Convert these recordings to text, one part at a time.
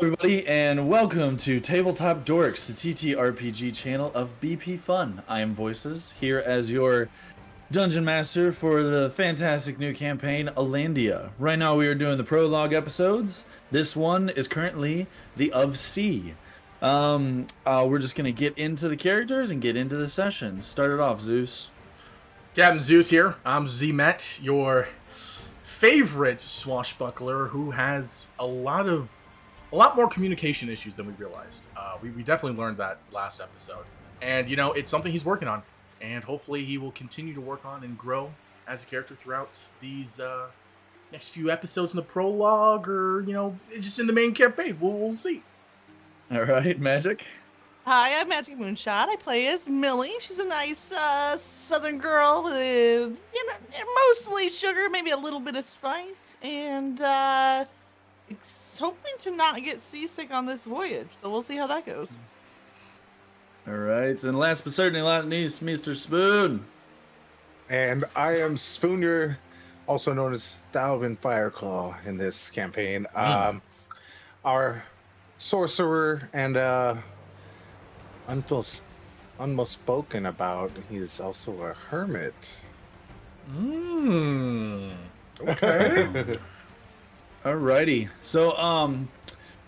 everybody, and welcome to Tabletop Dorks, the TTRPG channel of BP Fun. I am Voices, here as your Dungeon Master for the fantastic new campaign, Allandia. Right now we are doing the prologue episodes. This one is currently the Of Sea. We're just going to get into the characters and get into the session. Start it off, Zeus. Captain Zeus here. I'm Z-Met, your favorite swashbuckler who has a lot more communication issues than we realized. We definitely learned that last episode. And, you know, it's something he's working on. And hopefully he will continue to work on and grow as a character throughout these next few episodes in the prologue or, you know, just in the main campaign. We'll see. All right, Magic. Hi, I'm Magic Moonshot. I play as Millie. She's a nice southern girl with, mostly sugar, maybe a little bit of spice, and hoping to not get seasick on this voyage. So we'll see how that goes. All right, and last but certainly not least, Mr. Spoon. And I am Spooner, also known as Dalvin Fireclaw in this campaign. Our sorcerer and almost spoken about. He's also a hermit. Okay. Alrighty, so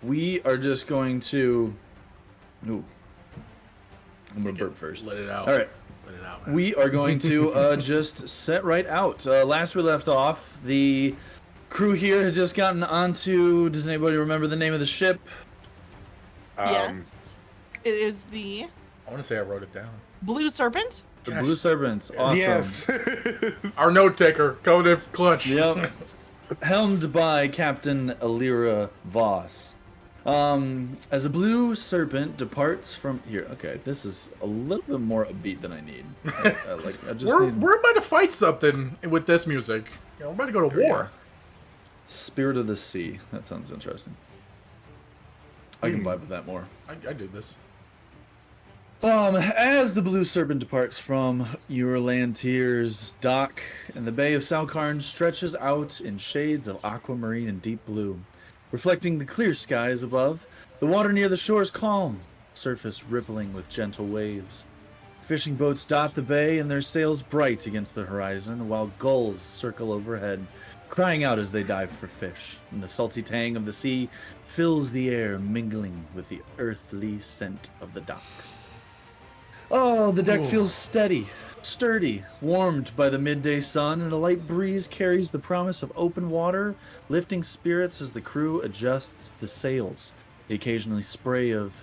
we are just going to. Ooh, I'm gonna burp first. Let it out. All right. Let it out. We are going to just set right out. Last we left off, the crew here had just gotten onto. Does anybody remember the name of the ship? Yes. It is the I want to say I wrote it down. Blue Serpent. The Yes. Blue Serpants. Awesome. Yes. Our note taker, Coda Clutch. Yep. Helmed by Captain Alira Voss. As a blue serpent departs from here. Okay, this is a little bit more upbeat than I need. We're about to fight something with this music. You know, we're about to go to war. Spirit of the Sea. That sounds interesting. I can vibe with that more. I do this. As the Blue Serpent departs from Eurolantier's dock, and the Bay of Salkarn stretches out in shades of aquamarine and deep blue, reflecting the clear skies above, the water near the shore is calm, surface rippling with gentle waves. Fishing boats dot the bay and their sails bright against the horizon, while gulls circle overhead, crying out as they dive for fish, and the salty tang of the sea fills the air, mingling with the earthly scent of the docks. Oh, the deck feels steady, sturdy, warmed by the midday sun, and a light breeze carries the promise of open water, lifting spirits as the crew adjusts the sails. The occasional spray of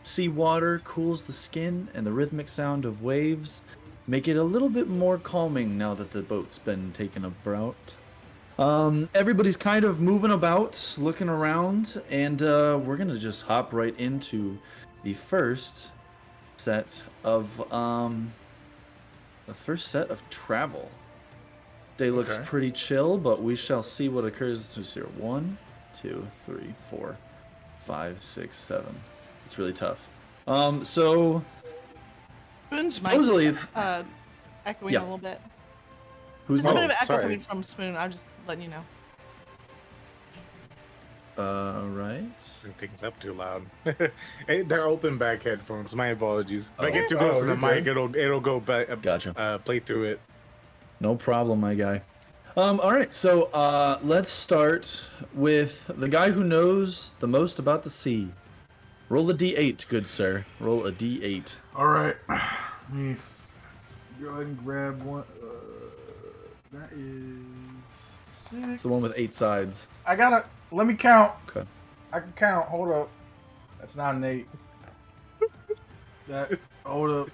seawater cools the skin, and the rhythmic sound of waves make it a little bit more calming now that the boat's been taken about. Everybody's kind of moving about, looking around, and we're gonna just hop right into the first set of travel. Day looks pretty chill, but we shall see what occurs. Who's here? 1, 2, 3, 4, 5, 6, 7. It's really tough. So Spoon's supposedly, echoing a little bit. who's There's a bit of echo sorry. coming from Spoon. I'm just letting you know. right. Turn things up too loud. Hey, they're open back headphones. My apologies. If I Oh. get too close to the you're mic, good. it'll go back. Gotcha. Play through it. No problem, my guy. All right, so let's start with the guy who knows the most about the sea. Roll a d8, good sir. Roll a d8. All right. Let me go ahead and grab one. That is 6. It's the one with 8 sides. I gotta. Let me count. Okay. I can count. Hold up. That's not an 8. Hold up.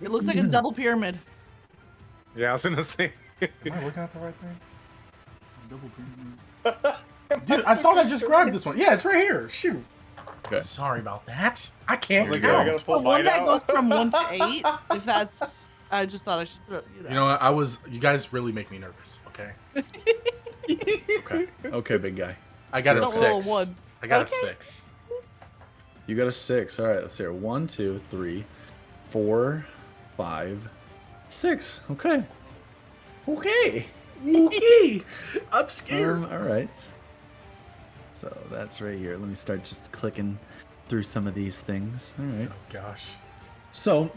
It looks like a double pyramid. Yeah, I was gonna say. Am I looking at the right thing? Double pyramid. Dude, I thought I just grabbed this one. Yeah, it's right here. Shoot. Okay. Sorry about that. I can't Like, count. I gotta pull The one mine that out. goes from 1 to 8. If that's, I just thought I should throw. You know, you guys really make me nervous, okay? Okay. Okay, big guy. I got a Don't roll a 6. 1. I got Okay. a 6. You got a 6. All right, let's hear. 1, 2, 3, 4, 5, 6. Okay. Okay. Okay. I'm scared. All right. So that's right here. Let me start just clicking through some of these things. All right. Oh gosh. So,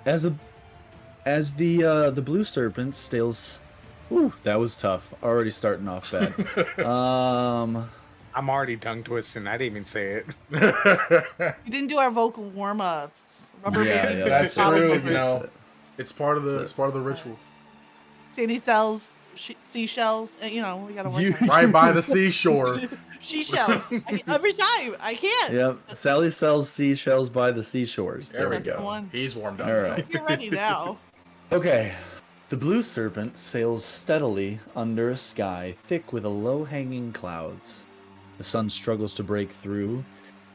as the blue serpent sails, ooh, that was tough. Already starting off bad. I'm already tongue twisting. I didn't even say it. We didn't do our vocal warm-ups. Rubber Yeah, baby. yeah, That's bottle true. movers. You know, it's part of the ritual. Sandy sells seashells. We gotta work You- on it. Right by the seashore. Seashells. Every time. I can't. Yep. Sally sells seashells by the seashores. There we we That's the go. one. He's warmed up. All right. Get ready now. Okay. The blue serpent sails steadily under a sky thick with low-hanging clouds. The sun struggles to break through,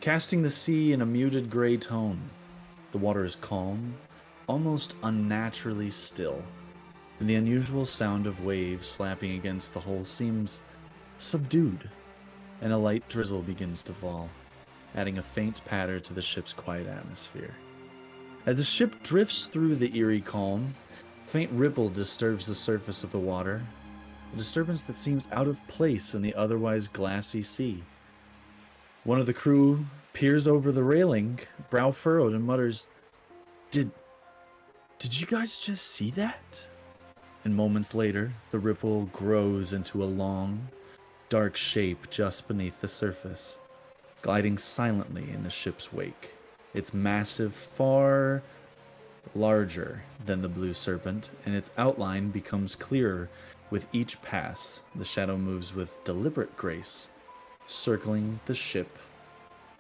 casting the sea in a muted gray tone. The water is calm, almost unnaturally still, and the unusual sound of waves slapping against the hull seems subdued, and a light drizzle begins to fall, adding a faint patter to the ship's quiet atmosphere. As the ship drifts through the eerie calm, a faint ripple disturbs the surface of the water, a disturbance that seems out of place in the otherwise glassy sea. One of the crew peers over the railing, brow furrowed, and mutters, Did you guys just see that?" And moments later, the ripple grows into a long, dark shape just beneath the surface, gliding silently in the ship's wake. Its massive, far larger than the blue serpent, and its outline becomes clearer with each pass. The shadow moves with deliberate grace, circling the ship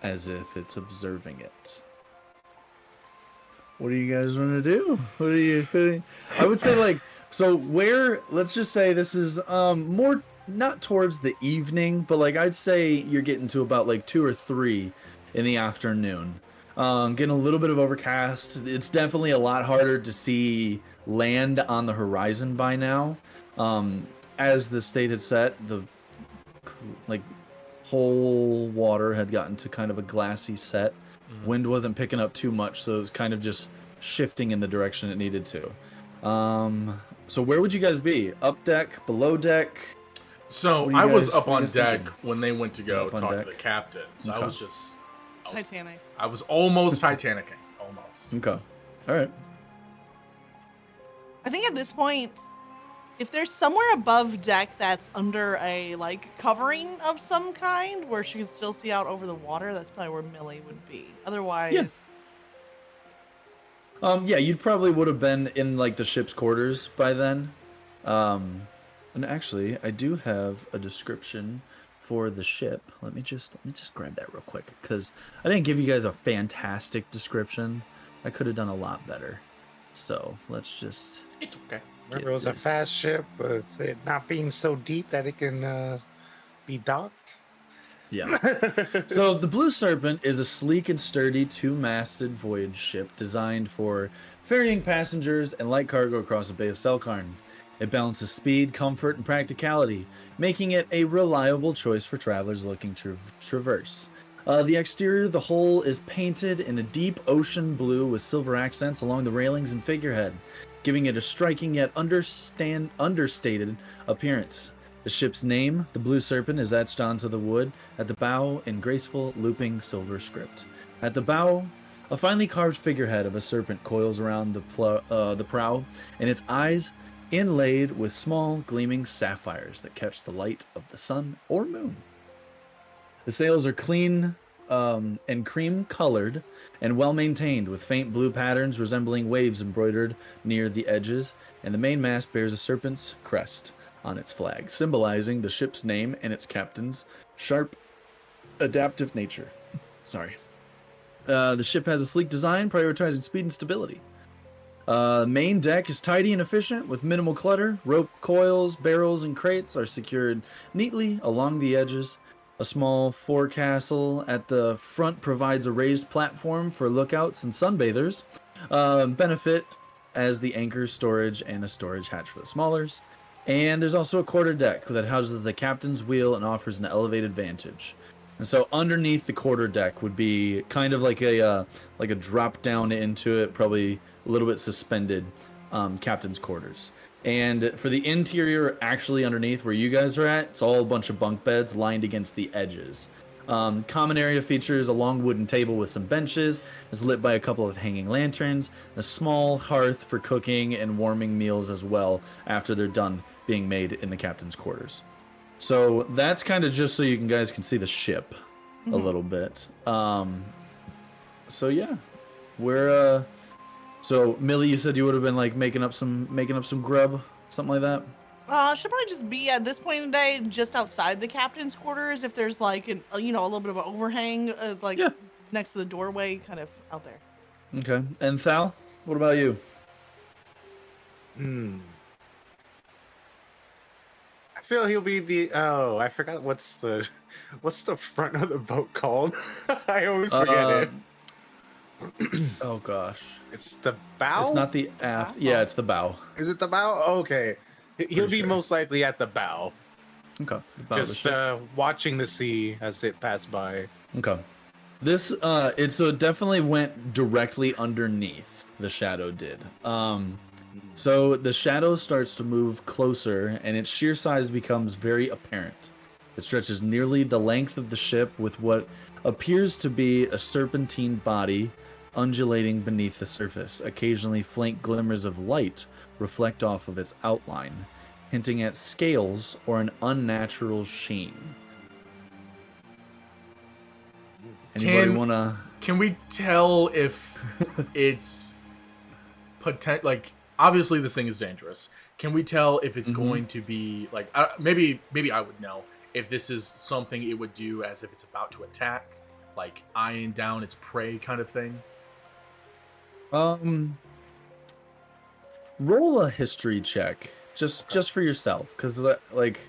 as if it's observing it. What do you guys want to do? What do you I would say, like, so where, let's just say this is more not towards the evening, but like I'd say you're getting to about like 2 or 3 in the afternoon. Getting a little bit of overcast. It's definitely a lot harder to see land on the horizon by now. As the state had set, the like whole water had gotten to kind of a glassy set. Wind wasn't picking up too much, so it was kind of just shifting in the direction it needed to. So where would you guys be? Up deck, below deck? So What do you I was guys- up what are you on guys deck thinking? when they went to go Up on talk to deck. the captain. So I Okay. was just, Titanic. I was almost Titanicing, almost. Okay. All right. I think at this point, if there's somewhere above deck that's under a like covering of some kind where she can still see out over the water, that's probably where Millie would be. Otherwise, Yeah. Yeah, you'd probably would have been in like the ship's quarters by then. And actually, I do have a description for the ship. Let me just grab that real quick because I didn't give you guys a fantastic description. I could have done a lot better. So let's just. It's okay. Remember, it was a this. fast ship, but it not being so deep that it can be docked. Yeah. So the Blue Serpent is a sleek and sturdy 2-masted voyage ship designed for ferrying passengers and light cargo across the Bay of Selkarn. It balances speed, comfort, and practicality, making it a reliable choice for travelers looking to traverse. The exterior, the hull is painted in a deep ocean blue with silver accents along the railings and figurehead, giving it a striking yet understated appearance. The ship's name, the Blue Serpent, is etched onto the wood at the bow in graceful, looping silver script. At the bow, a finely carved figurehead of a serpent coils around the prow, and its eyes inlaid with small, gleaming sapphires that catch the light of the sun or moon. The sails are clean and cream-colored and well-maintained, with faint blue patterns resembling waves embroidered near the edges, and the main mast bears a serpent's crest on its flag, symbolizing the ship's name and its captain's sharp, adaptive nature. Sorry. The ship has a sleek design, prioritizing speed and stability. Main deck is tidy and efficient, with minimal clutter. Rope coils, barrels, and crates are secured neatly along the edges. A small forecastle at the front provides a raised platform for lookouts and sunbathers. Benefit as the anchor storage and a storage hatch for the smallers. And there's also a quarter deck that houses the captain's wheel and offers an elevated vantage. And so underneath the quarter deck would be kind of like a drop down into it, probably a little bit suspended captain's quarters. And for the interior, actually underneath where you guys are at, it's all a bunch of bunk beds lined against the edges. Common area features a long wooden table with some benches. It's lit by a couple of hanging lanterns, a small hearth for cooking and warming meals as well after they're done being made in the captain's quarters. So that's kind of just so you guys can see the ship a little bit. So yeah, we're so Millie, you said you would have been like making up some grub, something like that. Should probably just be at this point in the day just outside the captain's quarters. If there's like a little bit of an overhang, Yeah. next to the doorway, kind of out there. Okay. And Thal, what about you? I feel he'll be the. Oh, I forgot what's the front of the boat called. I always forget it. Oh gosh, It's the bow. it's not the aft. Yeah, it's the bow. Is it the bow? Okay, he'll be sure. most likely at the bow, Okay. The bow of the just ship. watching the sea as it passed by. Okay. This it definitely went directly underneath the shadow did. So the shadow starts to move closer and its sheer size becomes very apparent. It stretches nearly the length of the ship with what appears to be a serpentine body undulating beneath the surface. Occasionally faint glimmers of light reflect off of its outline, hinting at scales or an unnatural sheen. Anybody wanna? Can we tell if it's like obviously this thing is dangerous? Can we tell if it's going to be like maybe I would know if this is something it would do as if it's about to attack, like eyeing down its prey kind of thing? Roll a history check just for yourself, because like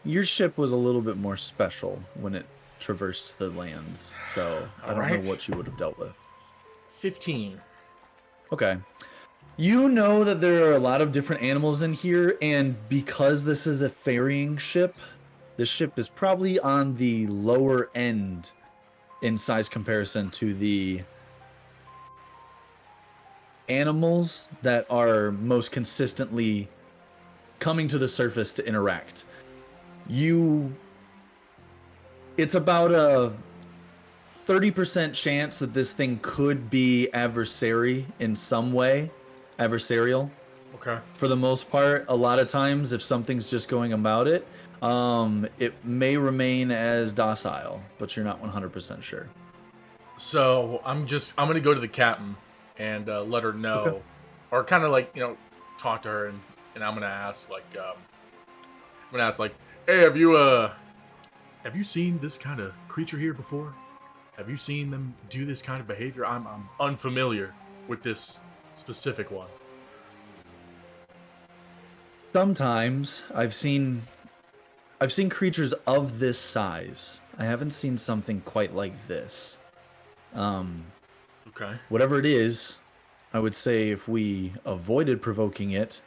your ship was a little bit more special when it traversed the lands, so I don't know what you would have dealt with. 15. Okay. You know that there are a lot of different animals in here, and because this is a ferrying ship, the ship is probably on the lower end in size comparison to the animals that are most consistently coming to the surface to interact. It's about a 30% chance that this thing could be adversarial. Okay. For the most part, a lot of times if something's just going about it, it may remain as docile, but you're not 100% sure. So I'm gonna go to the captain and let her know, Okay. or kind of like talk to her, and I'm gonna ask like hey, have you seen this kind of creature here before? Have you seen them do this kind of behavior? I'm unfamiliar with this specific one. Sometimes I've seen creatures of this size. I haven't seen something quite like this. Okay. Whatever it is, I would say if we avoided provoking it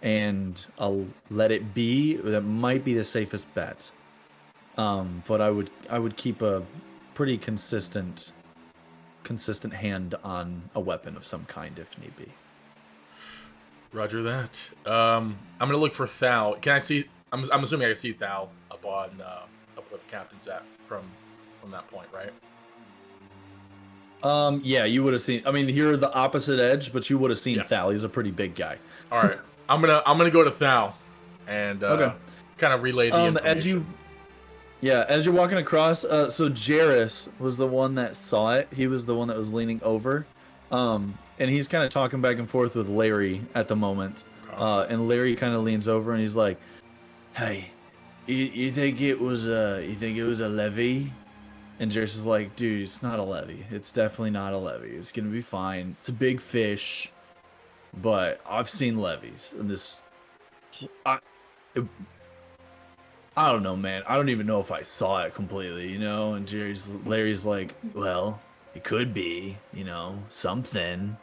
and I'll let it be, that might be the safest bet. But I would keep a pretty consistent hand on a weapon of some kind if need be. Roger that. I'm gonna look for Thal. Can I see? I'm assuming I can see Thal up where the captain's at from that point, right? Yeah, you would have seen. I mean, you're the opposite edge, but you would have seen Yeah. Thal. He's a pretty big guy. All right. I'm gonna go to Thal and Okay. kind of relay the information. As you're walking across, so Jairus was the one that saw it. He was the one that was leaning over, and he's kind of talking back and forth with Larry at the moment. And Larry kind of leans over and he's like, "Hey, you think it was a levy?" And Jairus is like, "Dude, it's not a levy. It's definitely not a levy. It's gonna be fine. It's a big fish, but I've seen levies, and this, I don't know, man. I don't even know if I saw it completely, And Larry's like, well, it could be, something."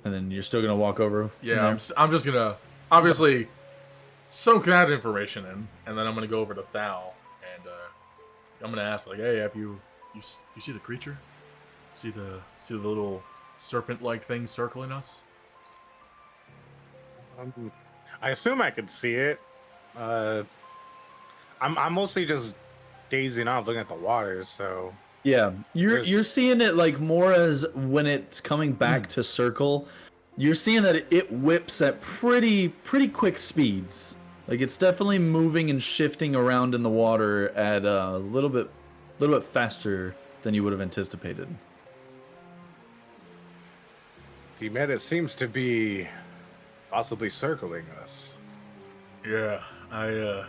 And then you're still gonna walk over. Yeah, I'm just gonna obviously soak that information in, and then I'm gonna go over to Thal and I'm gonna ask like, "Hey, have you see the creature? See the little serpent-like thing circling us?" I assume I could see it. I'm mostly just gazing out, looking at the water. So Yeah, you're There's- seeing it like more as when it's coming back to circle. You're seeing that it whips at pretty quick speeds. Like it's definitely moving and shifting around in the water at a little bit faster than you would have anticipated. see, man, it seems to be possibly circling us. Yeah, I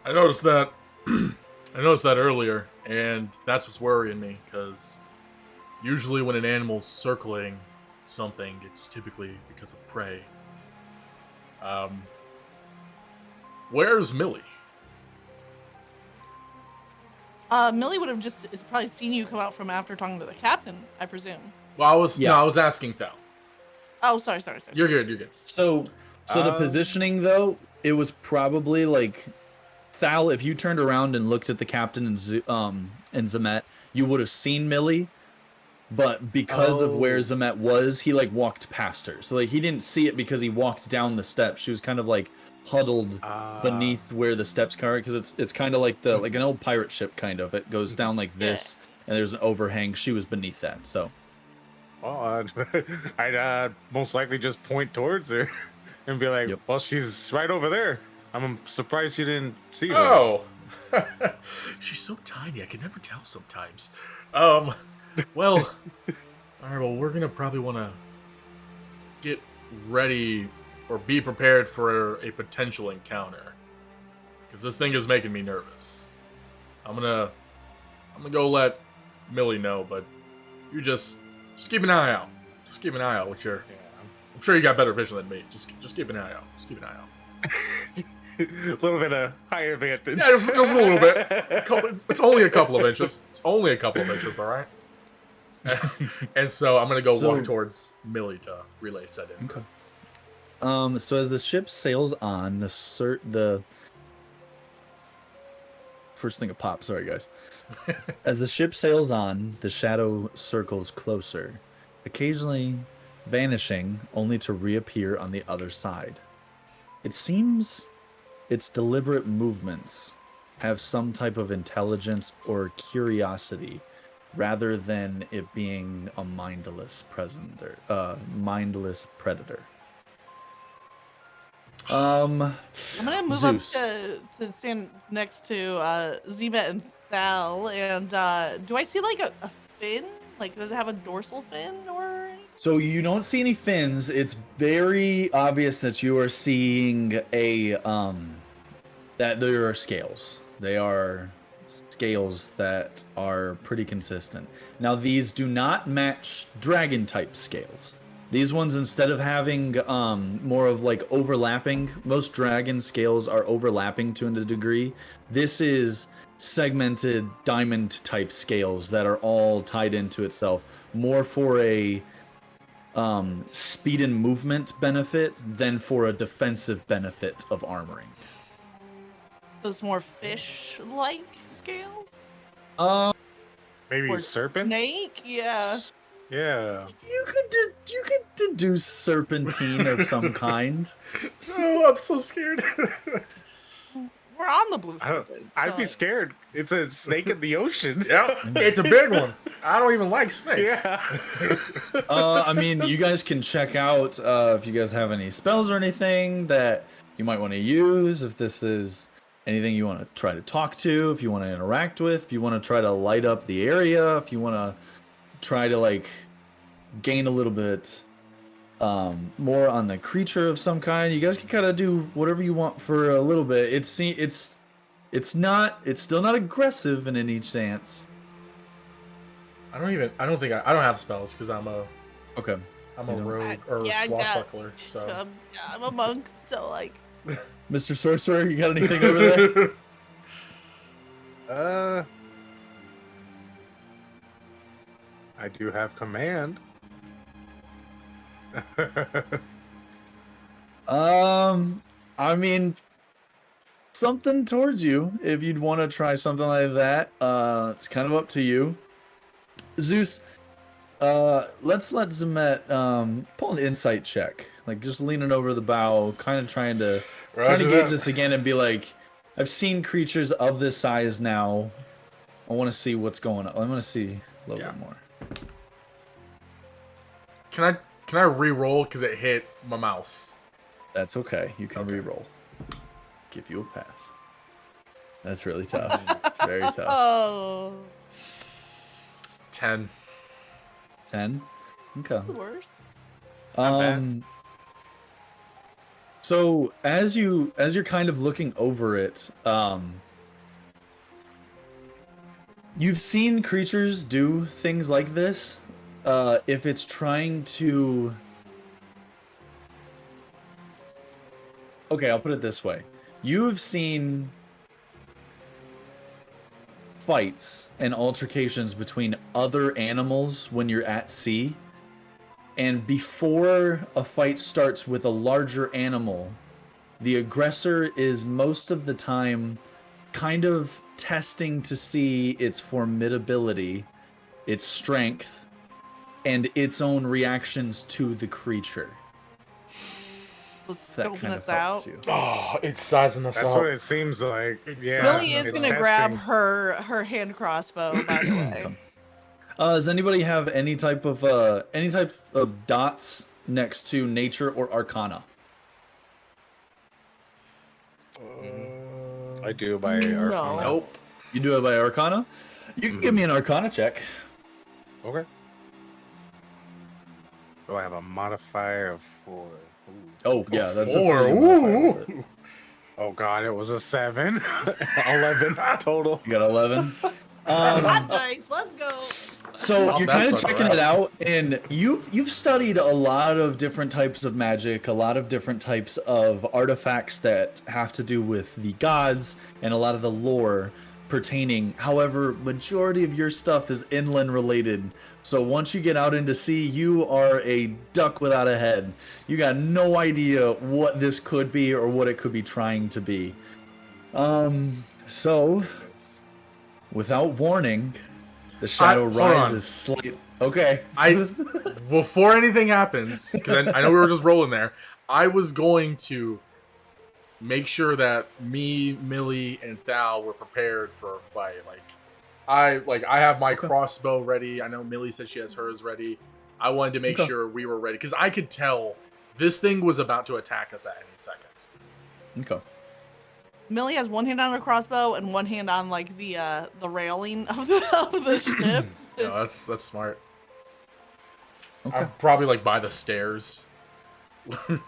noticed that. I noticed that earlier, and that's what's worrying me. Because usually, when an animal's circling something, it's typically because of prey. Where's Millie? Millie would have just is probably seen you come out from after talking to the captain, I presume. Well, I was asking Thal. Oh, sorry. You're good. You're good. So the positioning though, it was probably like Thal. If you turned around and looked at the captain and Zemet, you would have seen Millie. But because of where Zemet was, he like walked past her. So like he didn't see it because he walked down the steps. She was kind of like huddled beneath where the steps are, because it's kind of like the like an old pirate ship kind of. It goes down like this, and there's an overhang. She was beneath that. So. Well, I'd most likely just point towards her and be like, Yep. "Well, she's right over there. I'm surprised you didn't see her." Oh, she's so tiny. I can never tell sometimes. Well, all right. Well, we're gonna probably want to get ready or be prepared for a potential encounter, because this thing is making me nervous. I'm gonna go let Millie know, but you just keep an eye out. Just keep an eye out with your. I'm sure you got better vision than me. Just keep an eye out. Just keep an eye out. A little bit of higher advantage. Yeah, just a little bit. It's only a couple of inches. It's only a couple of inches, all right? And so I'm going to go walk towards Millie to relay said info. Okay. So as the ship sails on, the first thing to pop, sorry guys. As the ship sails on, the shadow circles closer, occasionally vanishing only to reappear on the other side. It seems its deliberate movements have some type of intelligence or curiosity, rather than it being a mindless predator. I'm gonna move Zeus. up to stand next to Zebet and Thal, and do I see like a fin? Like, does it have a dorsal fin or anything? So you don't see any fins. It's very obvious that you are seeing that there are scales. They are scales that are pretty consistent. Now these do not match dragon type scales. These ones, instead of having more of like overlapping, most dragon scales are overlapping to a degree. This is segmented diamond type scales that are all tied into itself, more for a speed and movement benefit than for a defensive benefit of armoring. So it's more fish-like scales? Maybe Or serpent. Snake? Yeah. Yeah. You could deduce serpentine of some kind. Oh, I'm so scared. We're on the blue I don't- serpent. I'd be so- scared. It's a snake in the ocean. Yeah, it's a big one. I don't even like snakes. Yeah. I mean, you guys can check out if you guys have any spells or anything that you might want to use. If this is anything you want to try to talk to, if you want to interact with, if you want to try to light up the area, if you want to try to like gain a little bit more on the creature of some kind, you guys can kind of do whatever you want for a little bit. It's still not aggressive in any sense. I don't have spells because I'm a Okay. rogue or I swashbuckler. So yeah, I'm a monk, so like. Mr. Sorcerer, you got anything over there? I do have command. I mean, something towards you. If you'd want to try something like that, it's kind of up to you. Zeus, let's let Zemet pull an insight check. like just leaning over the bow, kind of trying to Roger gauge that. this again and be like, I've seen creatures of this size now. I want to see what's going on. I want to see a little bit more. Can I re-roll because it hit my mouse? That's okay. You can re-roll. Give you a pass. That's really tough. It's very tough. Oh, 10. 10. Okay. the worst. So as you're kind of looking over it, you've seen creatures do things like this. If it's trying to... Okay, I'll put it this way. You've seen fights and altercations between other animals when you're at sea. And before a fight starts with a larger animal, the aggressor is most of the time kind of testing to see its formidability, its strength, and its own reactions to the creature. Let's That scoping kind this of helps out. you. Oh, it's sizing us That's out. what it seems like. Yeah, Millie is it's gonna grab testing. her hand crossbow. By the way, Does anybody have any type of dots next to nature or arcana? I do by Arcana. Nope. You do it by arcana? You can give me an arcana check. Okay. Do I have a modifier of 4? Ooh. Oh, yeah, that's Four. a pretty good modifier Ooh. with it. Oh god, it was a 7. 11 total. You got 11. hot dice. Let's go. So Stop you're that kind of sucker checking out. it out, and you've studied a lot of different types of magic, a lot of different types of artifacts that have to do with the gods, and a lot of the lore pertaining. However, majority of your stuff is inland related. So once you get out into sea, you are a duck without a head. You got no idea what this could be or what it could be trying to be. So without warning, the shadow hold rises on. slightly. Okay. Before anything happens, because I know we were just rolling there, I was going to make sure that me, Millie, and Thal were prepared for a fight. I have my crossbow ready. I know Millie said she has hers ready. I wanted to make sure we were ready because I could tell this thing was about to attack us at any second. Okay. Millie has one hand on her crossbow and one hand on like the railing of the ship. Yeah, that's smart. Okay. I'm probably like by the stairs,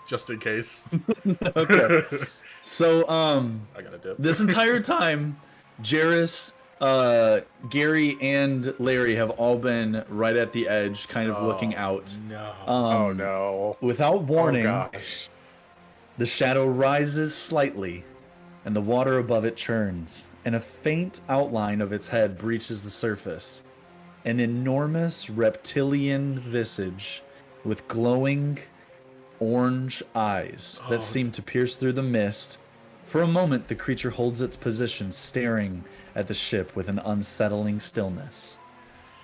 just in case. Okay. So I gotta dip. this entire time, Jairus, Gary, and Larry have all been right at the edge, kind of looking out. No. Oh no. Without warning, Oh gosh. the shadow rises slightly, and the water above it churns, and a faint outline of its head breaches the surface. An enormous reptilian visage with glowing orange eyes that seem to pierce through the mist. For a moment, the creature holds its position, staring at the ship with an unsettling stillness.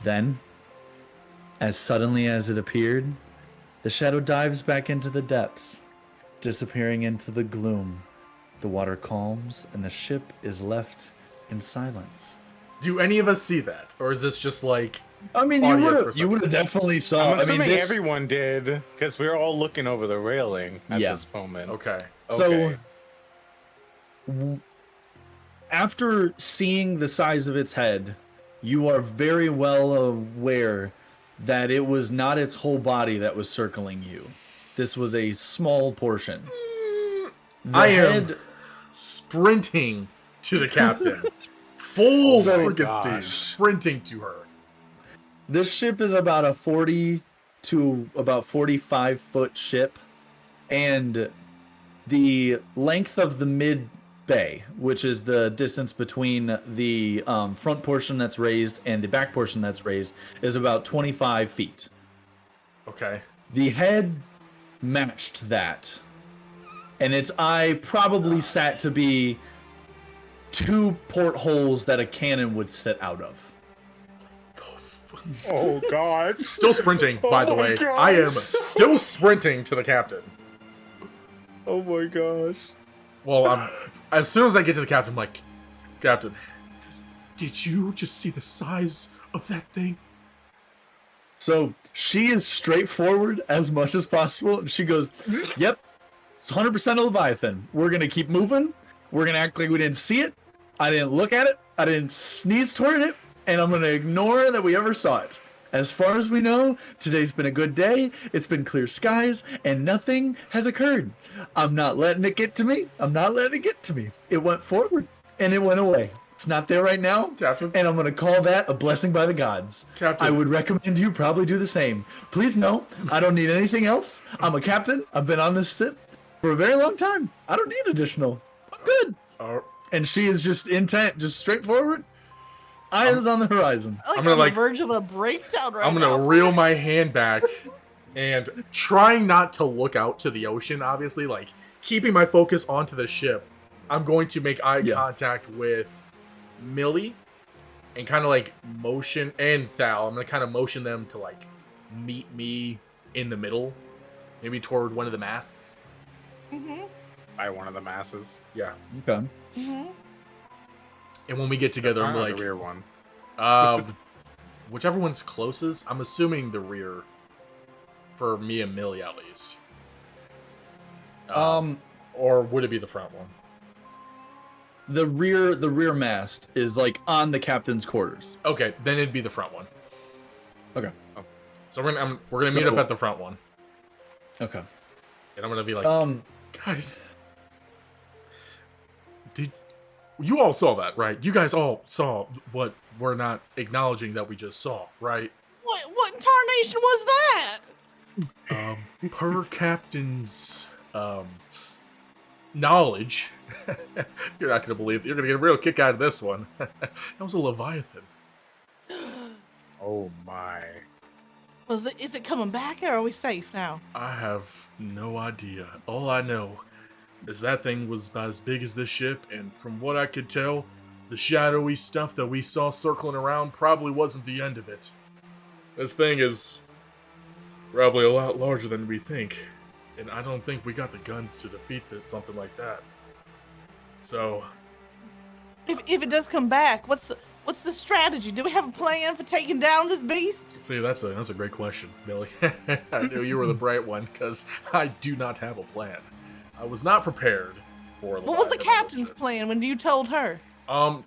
Then, as suddenly as it appeared, the shadow dives back into the depths, disappearing into the gloom. The water calms, and the ship is left in silence. Do any of us see that, or is this just like? I mean, Audience you would have definitely saw. I'm assuming this, everyone did, because we were all looking over the railing at Yeah. this moment. Okay. So, after seeing the size of its head, you are very well aware that it was not its whole body that was circling you. This was a small portion. The I am head, sprinting to the captain. Full So- freaking gosh. steam, sprinting to her. This ship is about a 40 to about 45 foot ship, and the length of the mid bay, which is the distance between the front portion that's raised and the back portion that's raised, is about 25 feet. Okay. The head matched that, and its eye probably sat to be 2 portholes that a cannon would sit out of. Oh god. Still sprinting, by the Oh my way. gosh. I am still sprinting to the captain. Oh my gosh. Well, as soon as I get to the captain, I'm like, Captain, did you just see the size of that thing? So she is straightforward as much as possible, and she goes, "Yep, it's 100% a Leviathan. We're gonna keep moving. We're gonna act like we didn't see it. I didn't look at it. I didn't sneeze toward it, and I'm gonna ignore that we ever saw it. As far as we know, today's been a good day. It's been clear skies, and nothing has occurred. I'm not letting it get to me. I'm not letting it get to me. It went forward, and it went away. It's not there right now, Captain. and I'm going to call that a blessing by the gods. Captain. I would recommend you probably do the same. Please know, I don't need anything else. I'm a captain. I've been on this ship for a very long time. I don't need additional. I'm good." And she is just intent, just straightforward. Eyes on the horizon. I I'm like gonna, on the verge of a breakdown right I'm now. gonna reel my hand back and trying not to look out to the ocean, obviously, like keeping my focus onto the ship. I'm going to make eye contact with Millie and kind of like motion, and Thal. I'm gonna kind of motion them to like meet me in the middle, maybe toward one of the masts. By one of the masses. Yeah. Okay. And when we get together, I'm like, the rear one. whichever one's closest. I'm assuming the rear, for me and Millie at least. Or would it be the front one? The rear mast is like on the captain's quarters. Okay, then it'd be the front one. Okay. So we're gonna meet up at the front one, Okay. and I'm gonna be like, guys, did you all saw that, right? You guys all saw what we're not acknowledging that we just saw, right? What in tarnation was that? Per captain's knowledge, you're not gonna believe. You're gonna get a real kick out of this one. That was a Leviathan. Oh my. Is it coming back, or are we safe now? I have no idea. All I know is that thing was about as big as this ship, and from what I could tell, the shadowy stuff that we saw circling around probably wasn't the end of it. This thing is probably a lot larger than we think, and I don't think we got the guns to defeat something like that. So, If it does come back, what's the strategy? Do we have a plan for taking down this beast? see, that's a great question, Millie. I knew you were the bright one, because I do not have a plan. I was not prepared for. What was the Leviathan captain's ship. plan when you told her?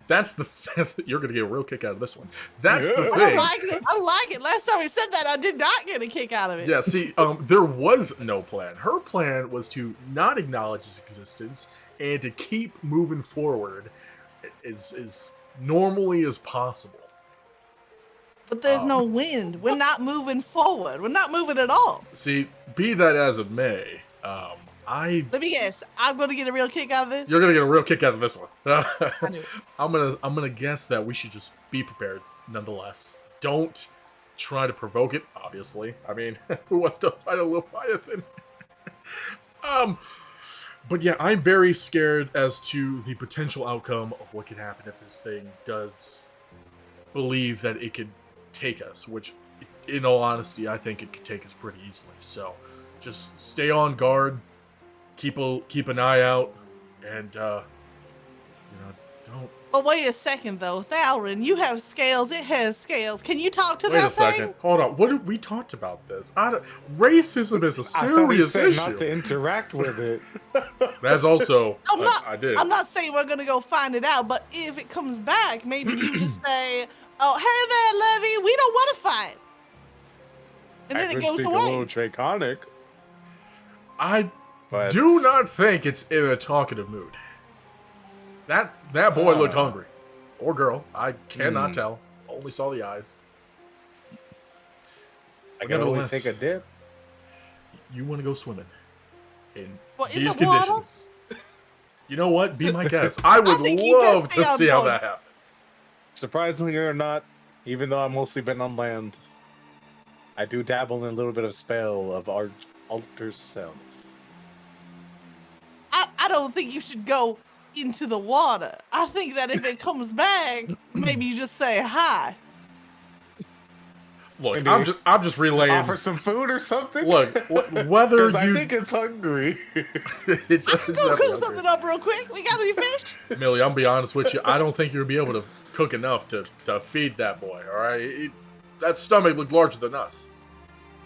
That's the you're gonna get a real kick out of this one. That's the I thing. like it. I like it. Last time we said that, I did not get a kick out of it. Yeah, see, there was no plan. Her plan was to not acknowledge its existence and to keep moving forward as normally as possible. But there's no wind. We're not moving forward. We're not moving at all. See, be that as it may, Let me guess. I'm going to get a real kick out of this. you're gonna get a real kick out of this one. I knew it. I'm gonna guess that we should just be prepared nonetheless. Don't try to provoke it, obviously. I mean, who wants to fight a Leviathan? But yeah, I'm very scared as to the potential outcome of what could happen if this thing does believe that it could take us, which, in all honesty, I think it could take us pretty easily. So, just stay on guard, keep an eye out, and don't. But wait a second, though. Thalrin, you have scales. It has scales. Can you talk to Wait that a second. thing? Hold on. What did we talked about this? Racism is a I thought he serious said issue. not to interact with it. That's also I did. I'm not saying we're going to go find it out, but if it comes back, maybe you just say, "Oh, hey there, Levy. We don't want to fight." And then I it could goes speak a little away. draconic, I but do not think it's in a talkative mood. That boy looked hungry, or girl. I cannot tell. Only saw the eyes. I can only Nevertheless, take a dip. You want to go swimming in What, in these the water? conditions? You know what? Be my guest. I would think you best love to stay on see how board. that happens. Surprisingly or not, even though I've mostly been on land, I do dabble in a little bit of spell of alter self. I don't think you should go into the water. I think that if it comes back, maybe you just say hi. Look, Maybe I'm just relaying. offer some food or something. Look, whether 'Cause I you, think it's hungry. it's I can go cook something up real quick. We got any fish? Millie, I'm gonna be honest with you. I don't think you'll be able to cook enough to feed that boy. All right, that stomach looked larger than us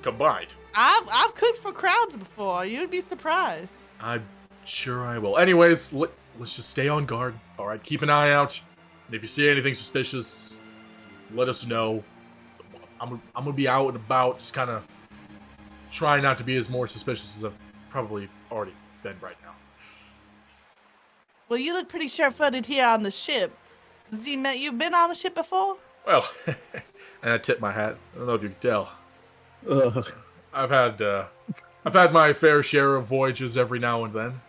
combined. I've cooked for crowds before. You'd be surprised. I'm sure I will. Anyways, let's just stay on guard. All right, keep an eye out, and if you see anything suspicious, let us know. I'm gonna be out and about, just kind of trying not to be as more suspicious as I've probably already been right now. Well, you look pretty sure-footed here on the ship. Z-Met, you've been on a ship before? Well, and I tip my hat. I don't know if you can tell. Ugh. I've had my fair share of voyages every now and then.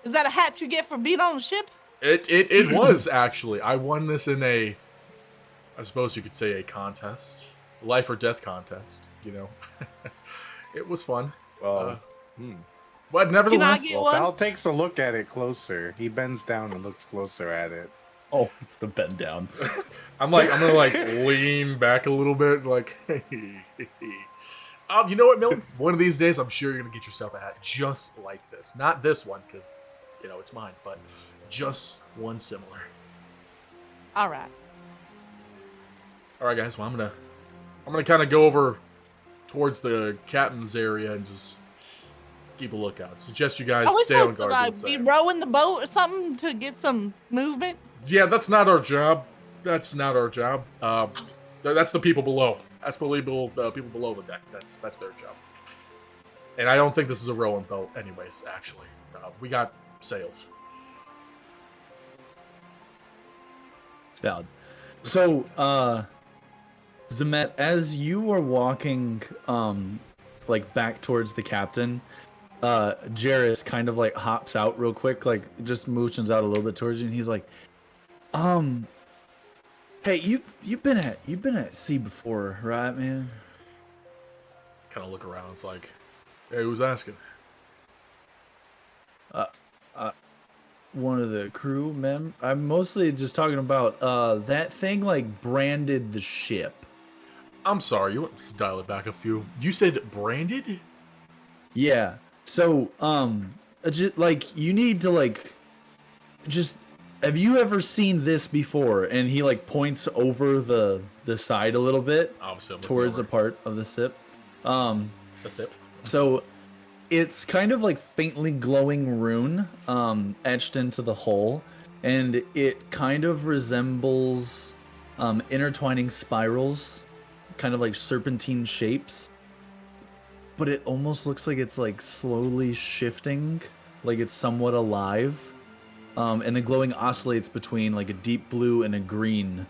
Is that a hat you get for being on a ship? It was actually. I won this in a, I suppose you could say, a contest, life or death contest. You know, it was fun. Well, But nevertheless, get one? Val takes a look at it closer. He bends down and looks closer at it. Oh, it's the bend down. I'm gonna lean back a little bit, like. You know what, Milton? One of these days, I'm sure you're gonna get yourself a hat just like this. Not this one, because it's mine, but just one similar. All right. All right, guys. Well, I'm gonna kind of go over towards the captain's area and just keep a lookout. Suggest you guys Are we stay on supposed guard. to be rowing the boat or something to get some movement? Yeah, that's not our job. That's not our job. That's the people below. That's people below the deck. That's their job. And I don't think this is a rowing boat, anyways. Actually, we got sails. It's valid. So, Zemet, as you are walking, back towards the captain, Jarrus kind of hops out real quick, just motions out a little bit towards you, and he's like, hey, you've been at sea before, right, man? Kind of look around. It's like, hey, who's asking? One of the crew, mem. I'm mostly just talking about that thing branded the ship. I'm sorry. You want to dial it back a few. You said branded? Yeah. So you need to just. Have you ever seen this before? And he points over the side a little bit towards a part of the ship. That's it. So it's kind of faintly glowing rune etched into the hull, and it kind of resembles intertwining spirals, kind of serpentine shapes. But it almost looks like it's slowly shifting, like it's somewhat alive. And the glowing oscillates between a deep blue and a green,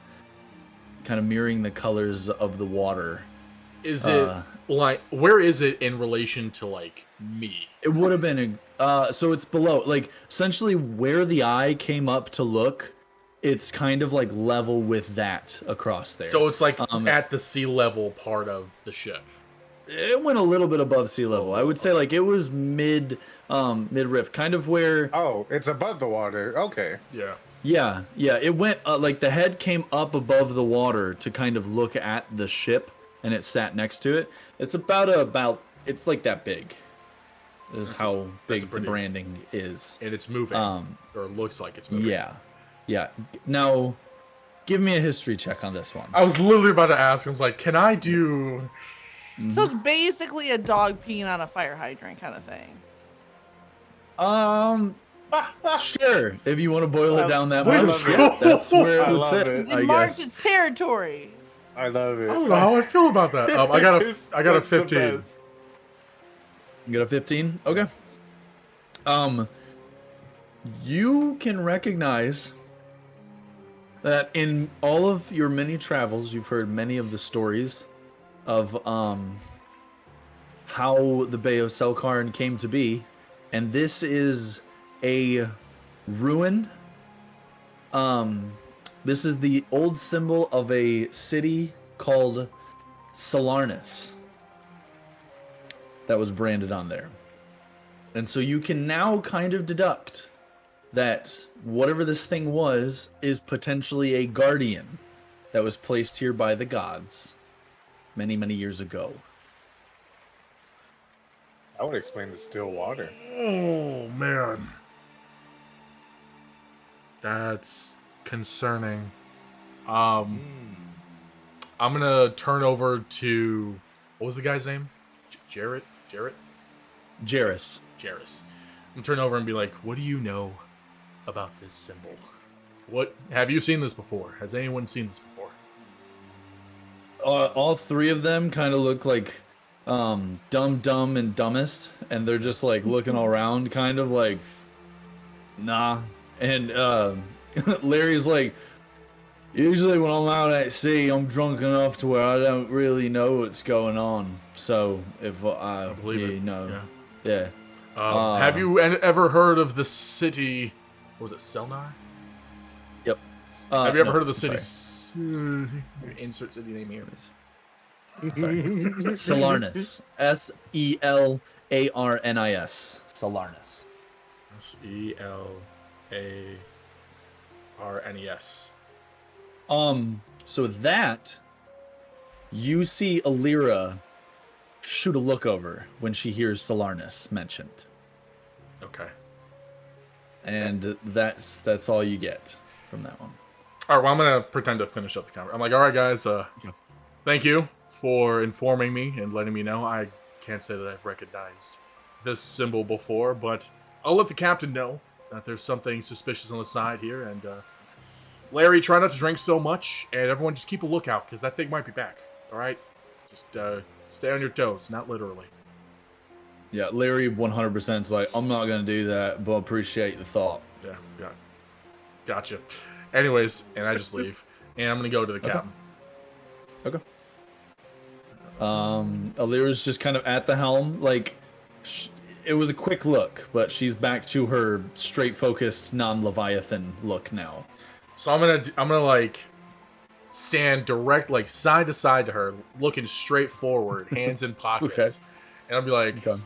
kind of mirroring the colors of the water. Is it where is it in relation to me? It would have been so it's below, essentially where the eye came up to look. It's kind of level with that across there. So it's at the sea level part of the ship. It went a little bit above sea level. I would say it was mid rift, kind of where. Oh, it's above the water. Okay. Yeah. Yeah. It went the head came up above the water to kind of look at the ship, and it sat next to it. It's it's that big. Is how big the branding is, and it's moving, or looks like it's moving. Yeah. Now, give me a history check on this one. I was literally about to ask. I was like, "Can I do?" So it's basically a dog peeing on a fire hydrant kind of thing. Sure. If you want to boil it down that I much, love it. that's where it I would love sit. it. I It marked guess. its territory. I love it. I don't know how I feel about that. I got a That's the 15. best. You got a 15? Okay. You can recognize that in all of your many travels, you've heard many of the stories of how the Bay of Selkarn came to be, and this is a ruin. This is the old symbol of a city called Salarnis that was branded on there. And so you can now kind of deduct that whatever this thing was is potentially a guardian that was placed here by the gods. many, many years ago. I would explain the still water. Oh, man. That's concerning. I'm gonna turn over to... What was the guy's name? Jarrett? Jairus. Jarrus. I'm gonna turn over and be like, what do you know about this symbol? What have you seen this before? Has anyone seen this before? All three of them kind of look like Dumb, Dumb, and Dumbest, and they're just like looking all around, kind of like, nah. And Larry's like, usually when I'm out at sea, I'm drunk enough to where I don't really know what's going on. So if I believe it. know, Yeah. yeah. Have you ever heard of the city? What was it, Selnar? Yep. Have you ever no, heard of the city? sorry. Insert city name here. Sorry. Salarnis. Selarnis. Salarnis. Selarnes. So that you see Alira shoot a look over when she hears Salarnis mentioned. Okay. And that's all you get from that one. All right, well, I'm going to pretend to finish up the conversation. I'm like, all right, guys, thank you for informing me and letting me know. I can't say that I've recognized this symbol before, but I'll let the captain know that there's something suspicious on the side here. And Larry, try not to drink so much, and everyone just keep a lookout, because that thing might be back, all right? Just stay on your toes, not literally. Yeah, Larry 100% is like, I'm not going to do that, but appreciate the thought. Yeah. Gotcha. Anyways, and I just leave, and I'm going to go to the captain. Okay. Alira's just kind of at the helm, like, it was a quick look, but she's back to her straight focused non-Leviathan look now. So I'm gonna like stand direct, like side to side to her, looking straight forward, hands in pockets, Okay. and I'll be like, Okay.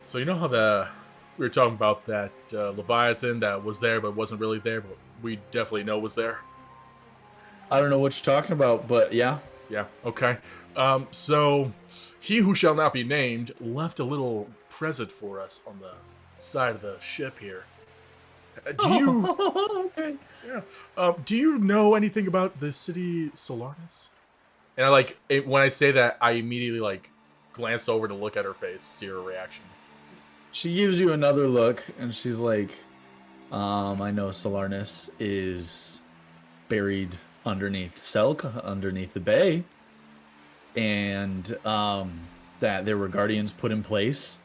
so you know how we were talking about that Leviathan that was there but wasn't really there, but we definitely know was there. I don't know what you're talking about, but yeah. Yeah. Okay. So he who shall not be named left a little present for us on the side of the ship here. Do you? Okay. Yeah. Do you know anything about the city Solarnus? And when I say that, I immediately like glance over to look at her face, see her reaction. She gives you another look, and she's like, I know Solarnus is buried underneath Selk, underneath the bay, and that there were guardians put in place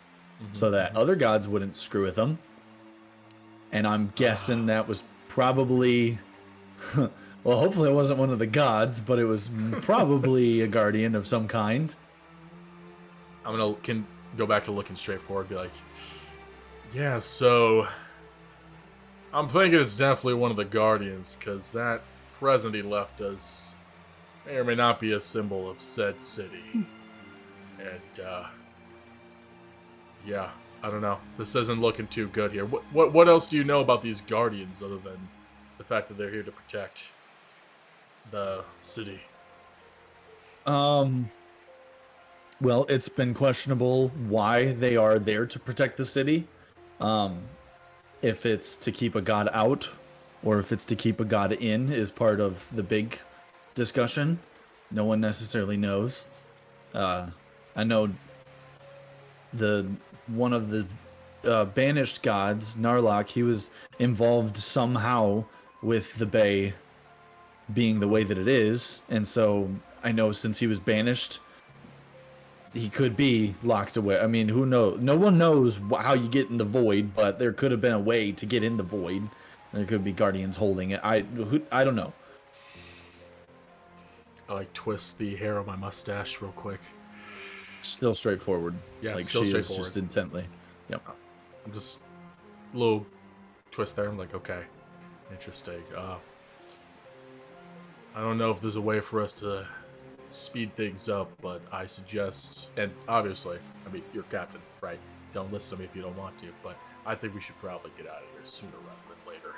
so that other gods wouldn't screw with them. And I'm guessing that was probably, well, hopefully it wasn't one of the gods, but it was probably a guardian of some kind. I'm gonna go back to looking straight forward, be like, yeah, so I'm thinking it's definitely one of the guardians, because that present he left us may or may not be a symbol of said city. And yeah, I don't know. This isn't looking too good here. What else do you know about these guardians other than the fact that they're here to protect the city? Well, it's been questionable why they are there to protect the city. If it's to keep a god out or if it's to keep a god in is part of the big discussion. No one necessarily knows. I know one of the banished gods, Narlock, he was involved somehow with the bay being the way that it is, and so I know since he was banished, he could be locked away. I mean, who knows? No one knows how you get in the void, but there could have been a way to get in the void. There could be guardians holding it. I don't know. I like twist the hair on my mustache real quick. Still straightforward. Yeah, like still she is straightforward. just intently. Yep. I'm just a little twist there. I'm like, okay, interesting. I don't know if there's a way for us to speed things up, but I suggest, and obviously, I mean, you're captain, right? Don't listen to me if you don't want to, but I think we should probably get out of here sooner rather than later.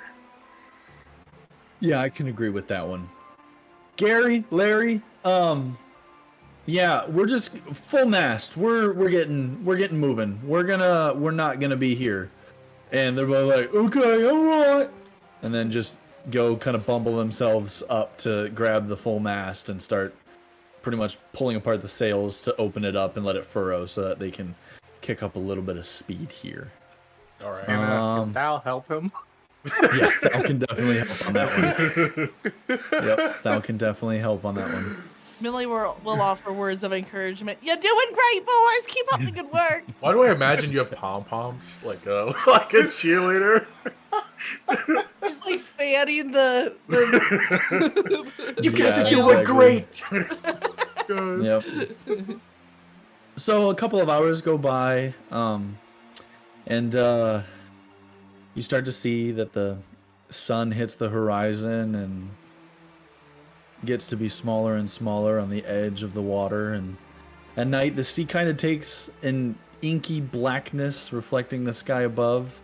Yeah, I can agree with that one. Gary, Larry, Yeah, we're just full mast. We're getting moving. We're not gonna be here. And they're both like, okay, all right. And then just go kind of bumble themselves up to grab the full mast and start pretty much pulling apart the sails to open it up and let it furrow so that they can kick up a little bit of speed here. All right. Can Thal help him? Yeah, Thal can definitely help on that one. Yep, Thal can definitely help on that one. Millie will offer words of encouragement. You're doing great, boys. Keep up the good work. Why do I imagine you have pom poms like a cheerleader? Just like fanning the You guys are Yeah, doing exactly. great. Yep. So a couple of hours go by, and you start to see that the sun hits the horizon and gets to be smaller and smaller on the edge of the water, and at night the sea kind of takes an inky blackness reflecting the sky above.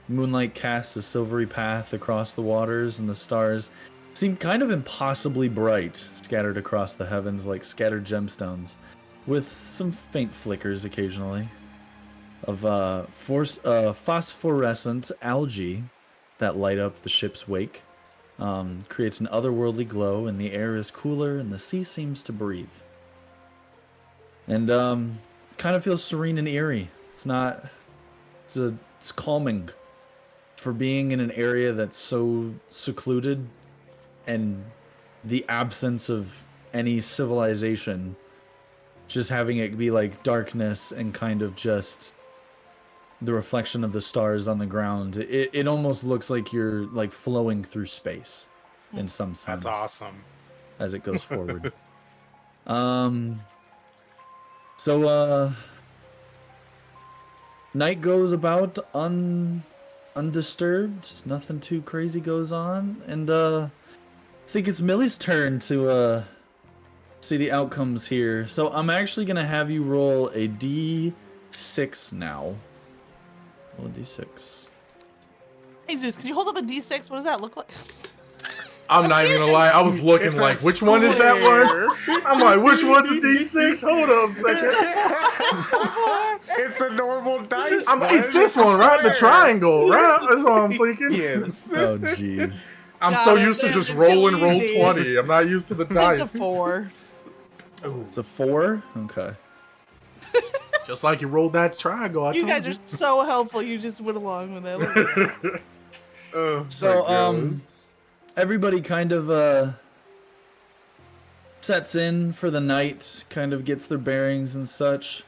Moonlight casts a silvery path across the waters, and the stars seem kind of impossibly bright, scattered across the heavens like scattered gemstones, with some faint flickers occasionally of phosphorescent algae that light up the ship's wake. Creates an otherworldly glow, and the air is cooler, and the sea seems to breathe. And kind of feels serene and eerie. It's calming for being in an area that's so secluded, and the absence of any civilization. Just having it be like darkness and kind of just the reflection of the stars on the ground. It almost looks like you're like flowing through space in some sense. That's awesome. As it goes forward. So night goes about undisturbed. Nothing too crazy goes on, and I think it's Millie's turn to see the outcomes here. So I'm actually gonna have you roll a D6 now. Roll a D6. Hey Zeus, can you hold up a D6? What does that look like? I'm not even gonna lie. I was looking It's a like, which one is that square. one? I'm like, which one's a D6? Hold on a second. It's a normal dice. It's this one, right? The triangle, right? That's what I'm thinking. Yes. Oh jeez. I'm Got so it, used to man. just It's roll too easy. 20. I'm not used to the dice. It's a 4. It's a 4? Okay. Just like you rolled that triangle. I You told guys are so helpful. You just went along with it. Look at that. Oh, So everybody kind of sets in for the night, kind of gets their bearings and such.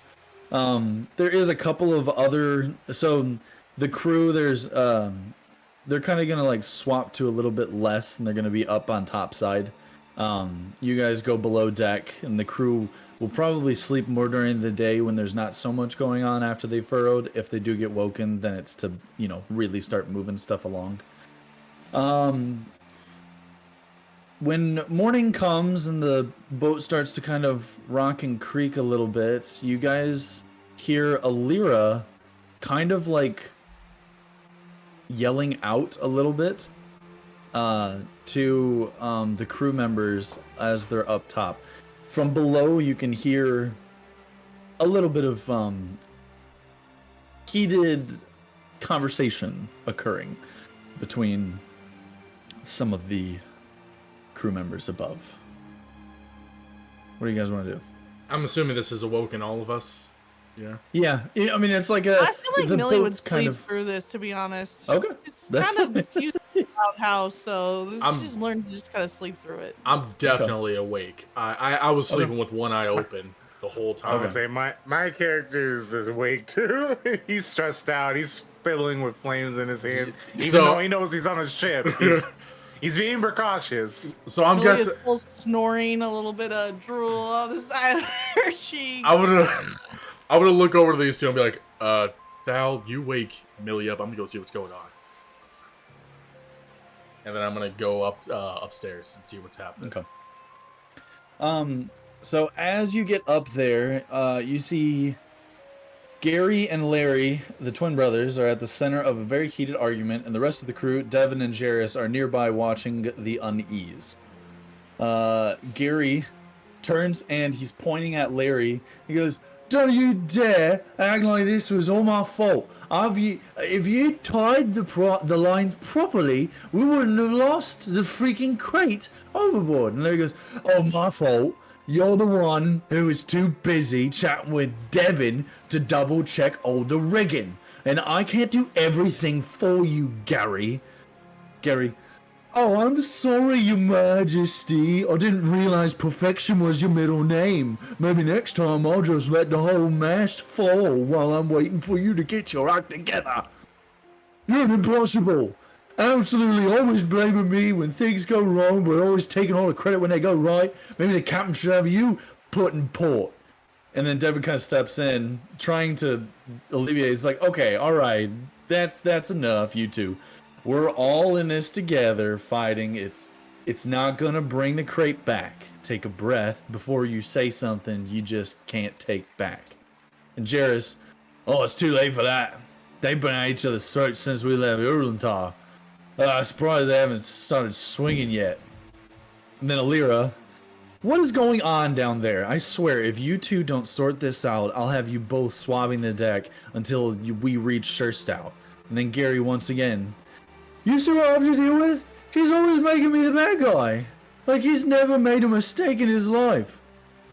There is a couple of other, so the crew, there's they're kind of gonna like swap to a little bit less, and they're gonna be up on top side. You guys go below deck, and the crew will probably sleep more during the day when there's not so much going on after they furrowed. If they do get woken, then it's to, really start moving stuff along. When morning comes and the boat starts to kind of rock and creak a little bit, you guys hear Alira kind of like yelling out a little bit to the crew members as they're up top. From below, you can hear a little bit of heated conversation occurring between some of the crew members above. What do you guys want to do? I'm assuming this has awoken all of us. Yeah. Yeah, I mean, it's like I feel like the Millie would boat's sleep through this, to be honest. Okay. It's That's kind of fine. used to the outhouse, so this I'm- is just learn to just kind of sleep through it. I'm definitely awake. I was sleeping with one eye open the whole I time. would say my character is awake too. He's stressed out. He's fiddling with flames in his hand, even So- though he knows he's on a ship. He's being precautious. So I'm Millie guessing is full snoring, a little bit of drool on the side of her cheek. I would look over to these two and be like, Thal, you wake Millie up. I'm gonna go see what's going on. And then I'm gonna go upstairs and see what's happening. Okay. So as you get up there, you see Gary and Larry, the twin brothers, are at the center of a very heated argument, and the rest of the crew, Devin and Jairus, are nearby watching the unease. Gary turns and he's pointing at Larry. He goes, "Don't you dare act like this was all my fault. If you tied the lines properly, we wouldn't have lost the freaking crate overboard." And Larry goes, "Oh, my fault. You're the one who was too busy chatting with Devin to double check all the rigging. And I can't do everything for you, Gary." Gary, "Oh, I'm sorry, Your Majesty. I didn't realize perfection was your middle name. Maybe next time I'll just let the whole mast fall while I'm waiting for you to get your act together. You're impossible. Absolutely always blaming me when things go wrong, but always taking all the credit when they go right. Maybe the captain should have you put in port." And then Devin kind of steps in, trying to alleviate. He's like, "Okay, all right, that's enough, you two. We're all in this together, fighting. It's not gonna bring the crate back. Take a breath before you say something you just can't take back." And Jairus, "Oh, it's too late for that. They've been at each other's throats since we left Urlantar. I'm surprised they haven't started swinging yet." And then Alira, "What is going on down there? I swear, if you two don't sort this out, I'll have you both swabbing the deck until we reach Sherstow." And then Gary once again, "You see what I have to deal with? He's always making me the bad guy. Like he's never made a mistake in his life."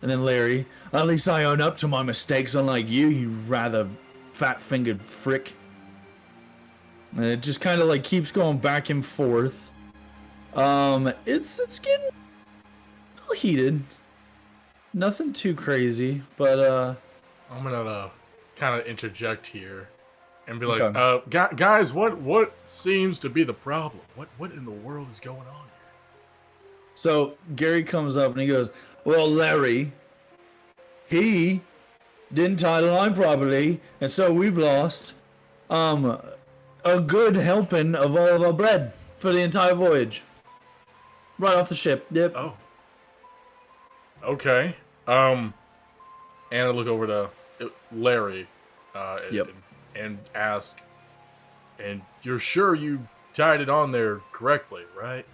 And then Larry, "At least I own up to my mistakes, unlike you rather fat-fingered frick." And it just kind of like keeps going back and forth. It's getting a little heated. Nothing too crazy, but I'm gonna kind of interject here and be like, Okay. guys, what seems to be the problem? What in the world is going on here? So Gary comes up and he goes, "Well, Larry, he didn't tie the line properly, and so we've lost a good helping of all of our bread for the entire voyage. Right off the ship." Yep. Oh. Okay. And I look over to Larry, Yep. and ask, "And you're sure you tied it on there correctly, right?"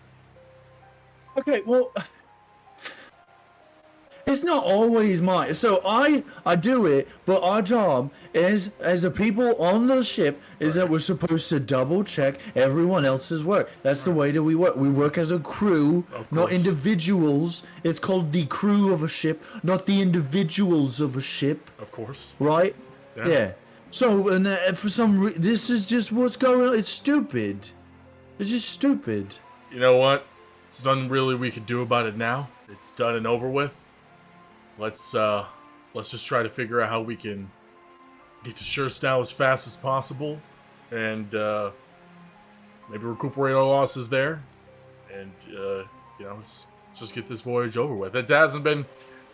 Okay, well, it's not always mine. So I do it, but our job is, as the people on the ship, is that we're supposed to double check everyone else's work. That's the way that we work. We work as a crew, Of not course. individuals. It's called the crew of a ship, not the individuals of a ship, Of course. right? Yeah. Yeah. So, and for some reason, this is just what's going on. It's stupid. It's just stupid. You know what? There's nothing really we can do about it now. It's done and over with. Let's just try to figure out how we can get to Sherstow as fast as possible, and maybe recuperate our losses there, and let's just get this voyage over with. It hasn't been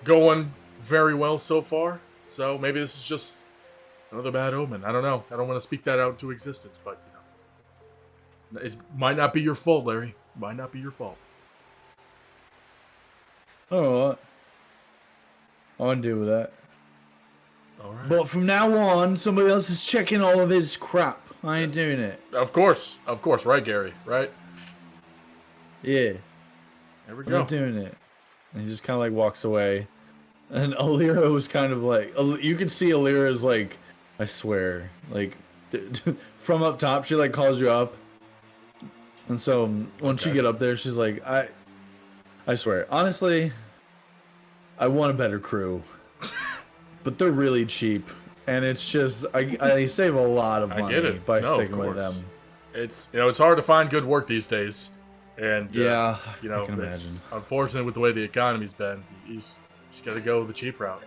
going very well so far, so maybe this is just another bad omen. I don't know. I don't want to speak that out into existence, but it might not be your fault, Larry. Might not be your fault. Alright. I can deal with that. All right. But from now on, somebody else is checking all of his crap. I ain't doing it. Of course, right, Gary, right? Yeah. There we I'm go. not doing it. And he just kind of like walks away. And Alira was kind of like, you could see Alira's like, I swear, like, from up top, she like calls you up. And so once you get up there, she's like, I swear, honestly, I want a better crew. But they're really cheap. And it's just, I save a lot of I money get it. by No, of sticking with course. them. It's it's hard to find good work these days, and Yeah, I can it's unfortunate with the way the economy's been. You just got to go the cheap route.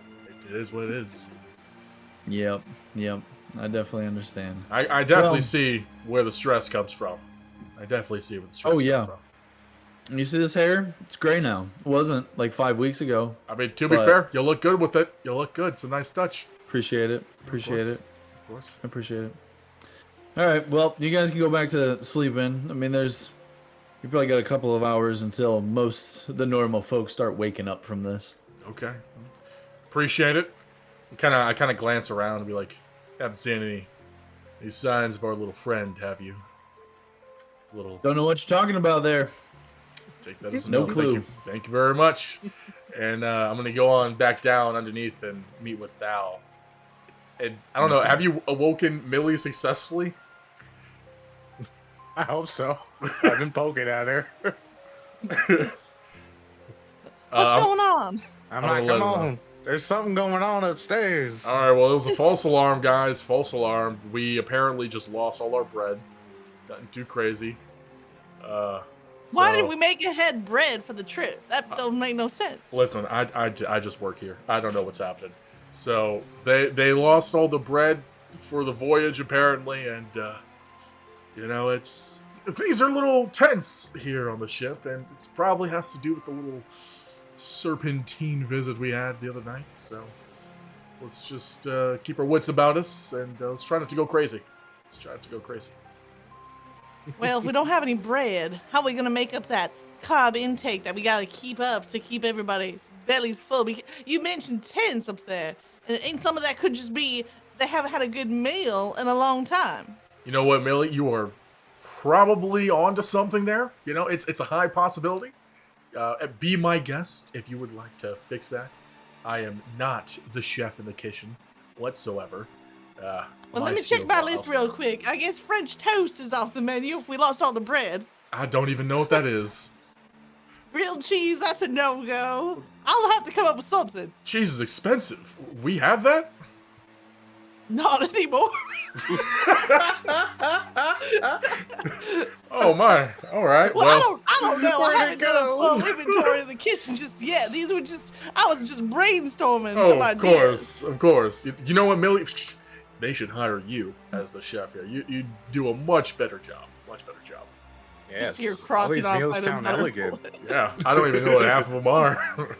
It is what it is. Yep. I definitely understand. I definitely Well- see where the stress comes from. I definitely see where the stress Oh, yeah. comes from. You see this hair? It's gray now. It wasn't like 5 weeks ago. I mean, to be But- fair, you look good with it. You look good. It's a nice touch. Appreciate it. Appreciate it. Of course. I appreciate it. All right. Well, you guys can go back to sleeping. I mean, you probably got a couple of hours until most the normal folks start waking up from this. Okay. Appreciate it. I kind of glance around and be like, haven't seen any signs of our little friend, have you? Little. Don't know what you're talking about there. Take that as a No no. clue. Thank you very much. And I'm going to go on back down underneath and meet with Thal. And I don't know, have you awoken Millie successfully? I hope so. I've been poking at her. What's going on? I'm gonna like, let come her know. on. There's something going on upstairs. All right, well, it was a false alarm, guys. False alarm. We apparently just lost all our bread. Gotten too crazy. Why So- did we make ahead bread for the trip? That don't make no sense. Listen, I just work here. I don't know what's happening. So they lost all the bread for the voyage apparently, and you know things are a little tense here on the ship, and it's probably has to do with the little serpentine visit we had the other night. So let's just keep our wits about us, and let's try not to go crazy. Let's try not to go crazy. Well, if we don't have any bread, how are we gonna make up that carb intake that we gotta keep up to keep everybody's bellies full? Because you mentioned tents up there, and some of that could just be they haven't had a good meal in a long time. You know what, Millie? You are probably onto something there. You know, it's a high possibility. Be my guest if you would like to fix that. I am not the chef in the kitchen whatsoever. Well, let me check my list real quick. I guess French toast is off the menu if we lost all the bread. I don't even know what that is. Grilled cheese, that's a no-go. I'll have to come up with something. Cheese is expensive. We have that? Not anymore. Oh my! All right. Well, I don't know. I where'd it haven't done a go? full inventory of the kitchen just yet. These were just, I was just brainstorming Oh, some of ideas. course, of course. You know what, Millie? They should hire you as the chef here. You do a much better job. Much better job. Yes. You're All crossing these off meals items sound that are elegant. full. Yeah, I don't even know what half of them are.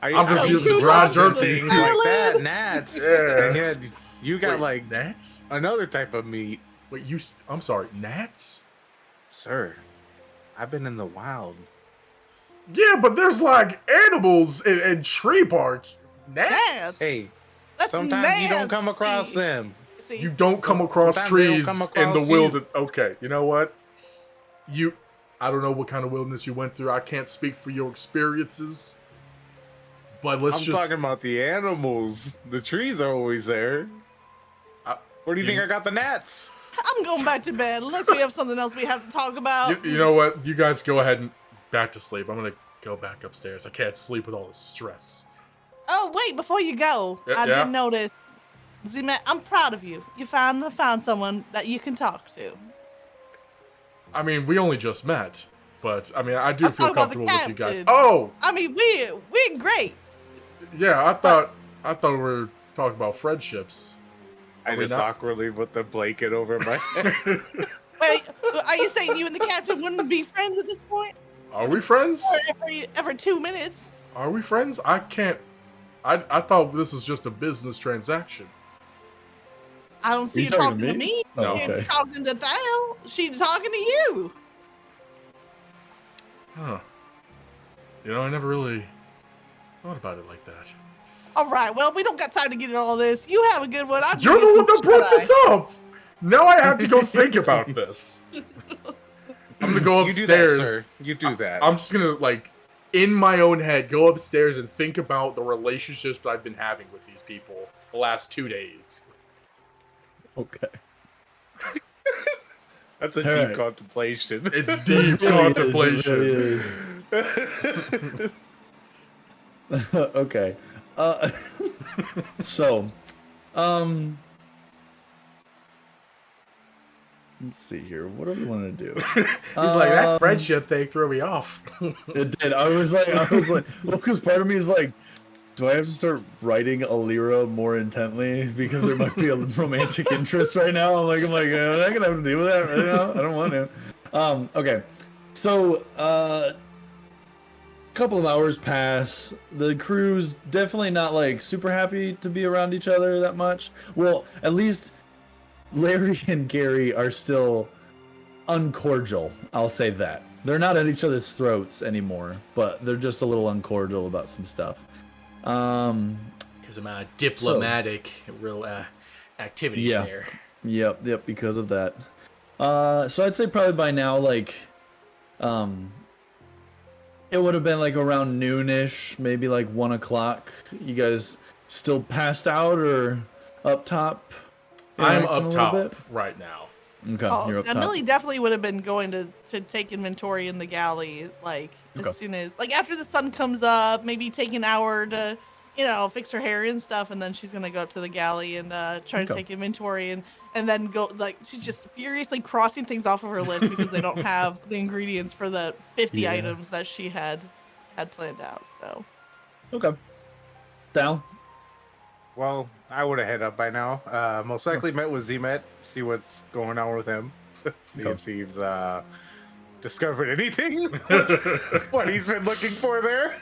I'm just I using the tried dry things jerky. like that, gnats. Yeah. And yet you got Wait, like gnats? another type of meat. Wait, I'm sorry, gnats? Sir, I've been in the wild. Yeah, but there's like animals in tree bark. Gnats? Gnats? Hey, That's sometimes you don't come nasty. across them. See? You don't come across Sometimes they don't trees come in the across you. wilderness. Okay, you know what? I don't know what kind of wilderness you went through. I can't speak for your experiences. But let's I'm just... talking about the animals. The trees are always there. Where do you think I got the gnats? I'm going back to bed unless we have something else we have to talk about. You know what? You guys go ahead and back to sleep. I'm going to go back upstairs. I can't sleep with all this stress. Oh, wait, before you go, Yeah, I yeah. did notice, Z-Man, I'm proud of you. You finally found someone that you can talk to. I mean, we only just met. But, I mean, I do I'm feel talking about the comfortable with you guys. captain. Oh! I mean, we're great. Yeah, I thought we were talking about friendships. I we just not? awkwardly put the blanket over my head. Wait, are you saying you and the captain wouldn't be friends at this point? Are we friends? Or every 2 minutes? Are we friends? I can't... I thought this was just a business transaction. I don't see you you talking talking to to me? me. Oh, You're okay. talking to Thal. She's talking to you. Huh. You know, I never really thought about it like that. All right, well, we don't got time to get into all this. You have a good one. I'm You're gonna the get one that some brought this shut-eye. up! Now I have to go think about this. I'm gonna go You do upstairs. that, sir. You do that. I'm just gonna, like, in my own head, go upstairs and think about the relationships that I've been having with these people the last 2 days. Okay. That's a All deep right. contemplation. It's deep contemplation. It really is. Okay. So, let's see here. What do we want to do? He's like, that friendship thing threw me off. It did. I was like, well, because part of me is like, do I have to start writing Alira more intently because there might be a romantic interest right now? I'm like, I'm not gonna have to deal with that right now. I don't want to. Okay. So, couple of hours pass. The crew's definitely not like super happy to be around each other that much. Well, at least Larry and Gary are still uncordial. I'll say that. They're not at each other's throats anymore, but they're just a little uncordial about some stuff. Because of my diplomatic activities Yeah. there. Yep, because of that. So I'd say probably by now, like, It would have been like around noonish, maybe like 1 o'clock. You guys still passed out or up top? I'm interacting a up little top bit? right now. Okay, Oh, you're up now top. Millie definitely would have been going to take inventory in the galley, like Okay. as soon as like after the sun comes up, maybe take an hour to, fix her hair and stuff, and then she's gonna go up to the galley and try to Okay. take inventory and then go like she's just furiously crossing things off of her list because they don't have the ingredients for the 50 Yeah. items that she had planned out. So Okay. Dal? Well, I would have head up by now. Most likely met with Z-Met, see what's going on with him. See Okay. if he's discovered anything. What he's been looking for there.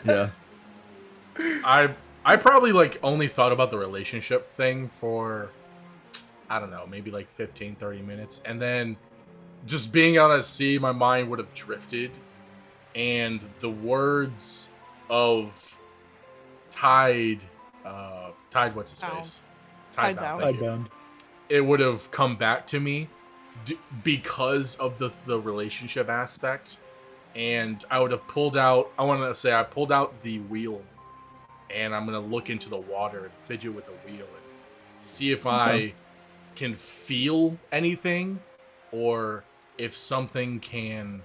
Yeah. I probably like only thought about the relationship thing for I don't know, maybe like 15, 30 minutes. And then just being out at sea, my mind would have drifted. And the words of Tide, what's his Bound. face? Tidebound. Thank you. It would have come back to me because of the relationship aspect. And I would have pulled out, I pulled out the wheel. And I'm going to look into the water and fidget with the wheel and see if I can feel anything or if something can,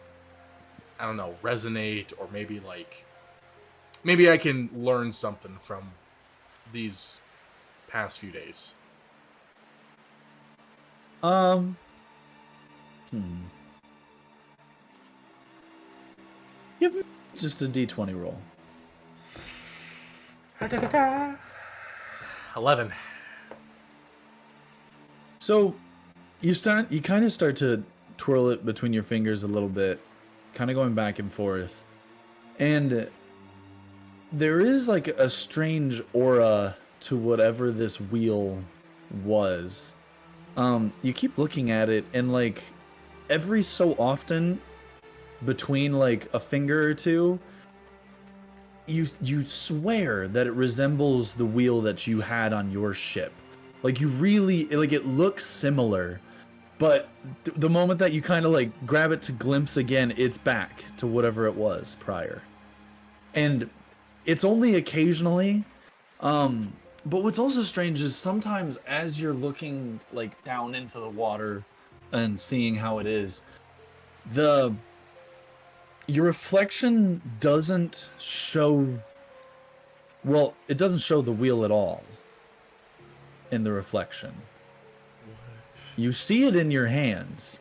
I don't know, resonate or maybe I can learn something from these past few days. Give me just a D20 roll. 11. So you kind of start to twirl it between your fingers a little bit, kind of going back and forth. And there is like a strange aura to whatever this wheel was. You keep looking at it and like every so often between like a finger or two, you swear that it resembles the wheel that you had on your ship. Like you really like it looks similar, but the moment that you kind of like grab it to glimpse again, it's back to whatever it was prior. And it's only occasionally, but what's also strange is sometimes as you're looking like down into the water and seeing how it is, your reflection doesn't show, well, it doesn't show the wheel at all in the reflection. What? You see it in your hands,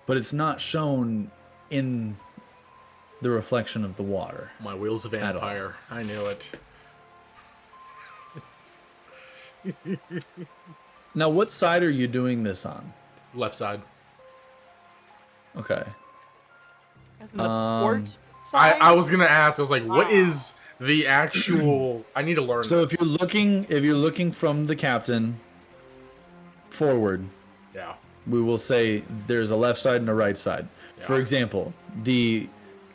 but it's not shown in the reflection of the water. My wheel's a vampire. I knew it. Now, what side are you doing this on? Left side. Okay. As in the port side? I was gonna ask. I was like, what Wow. is the actual? I need to learn. So this. if you're looking from the captain forward, yeah, we will say there's a left side and a right side. Yeah. For example, the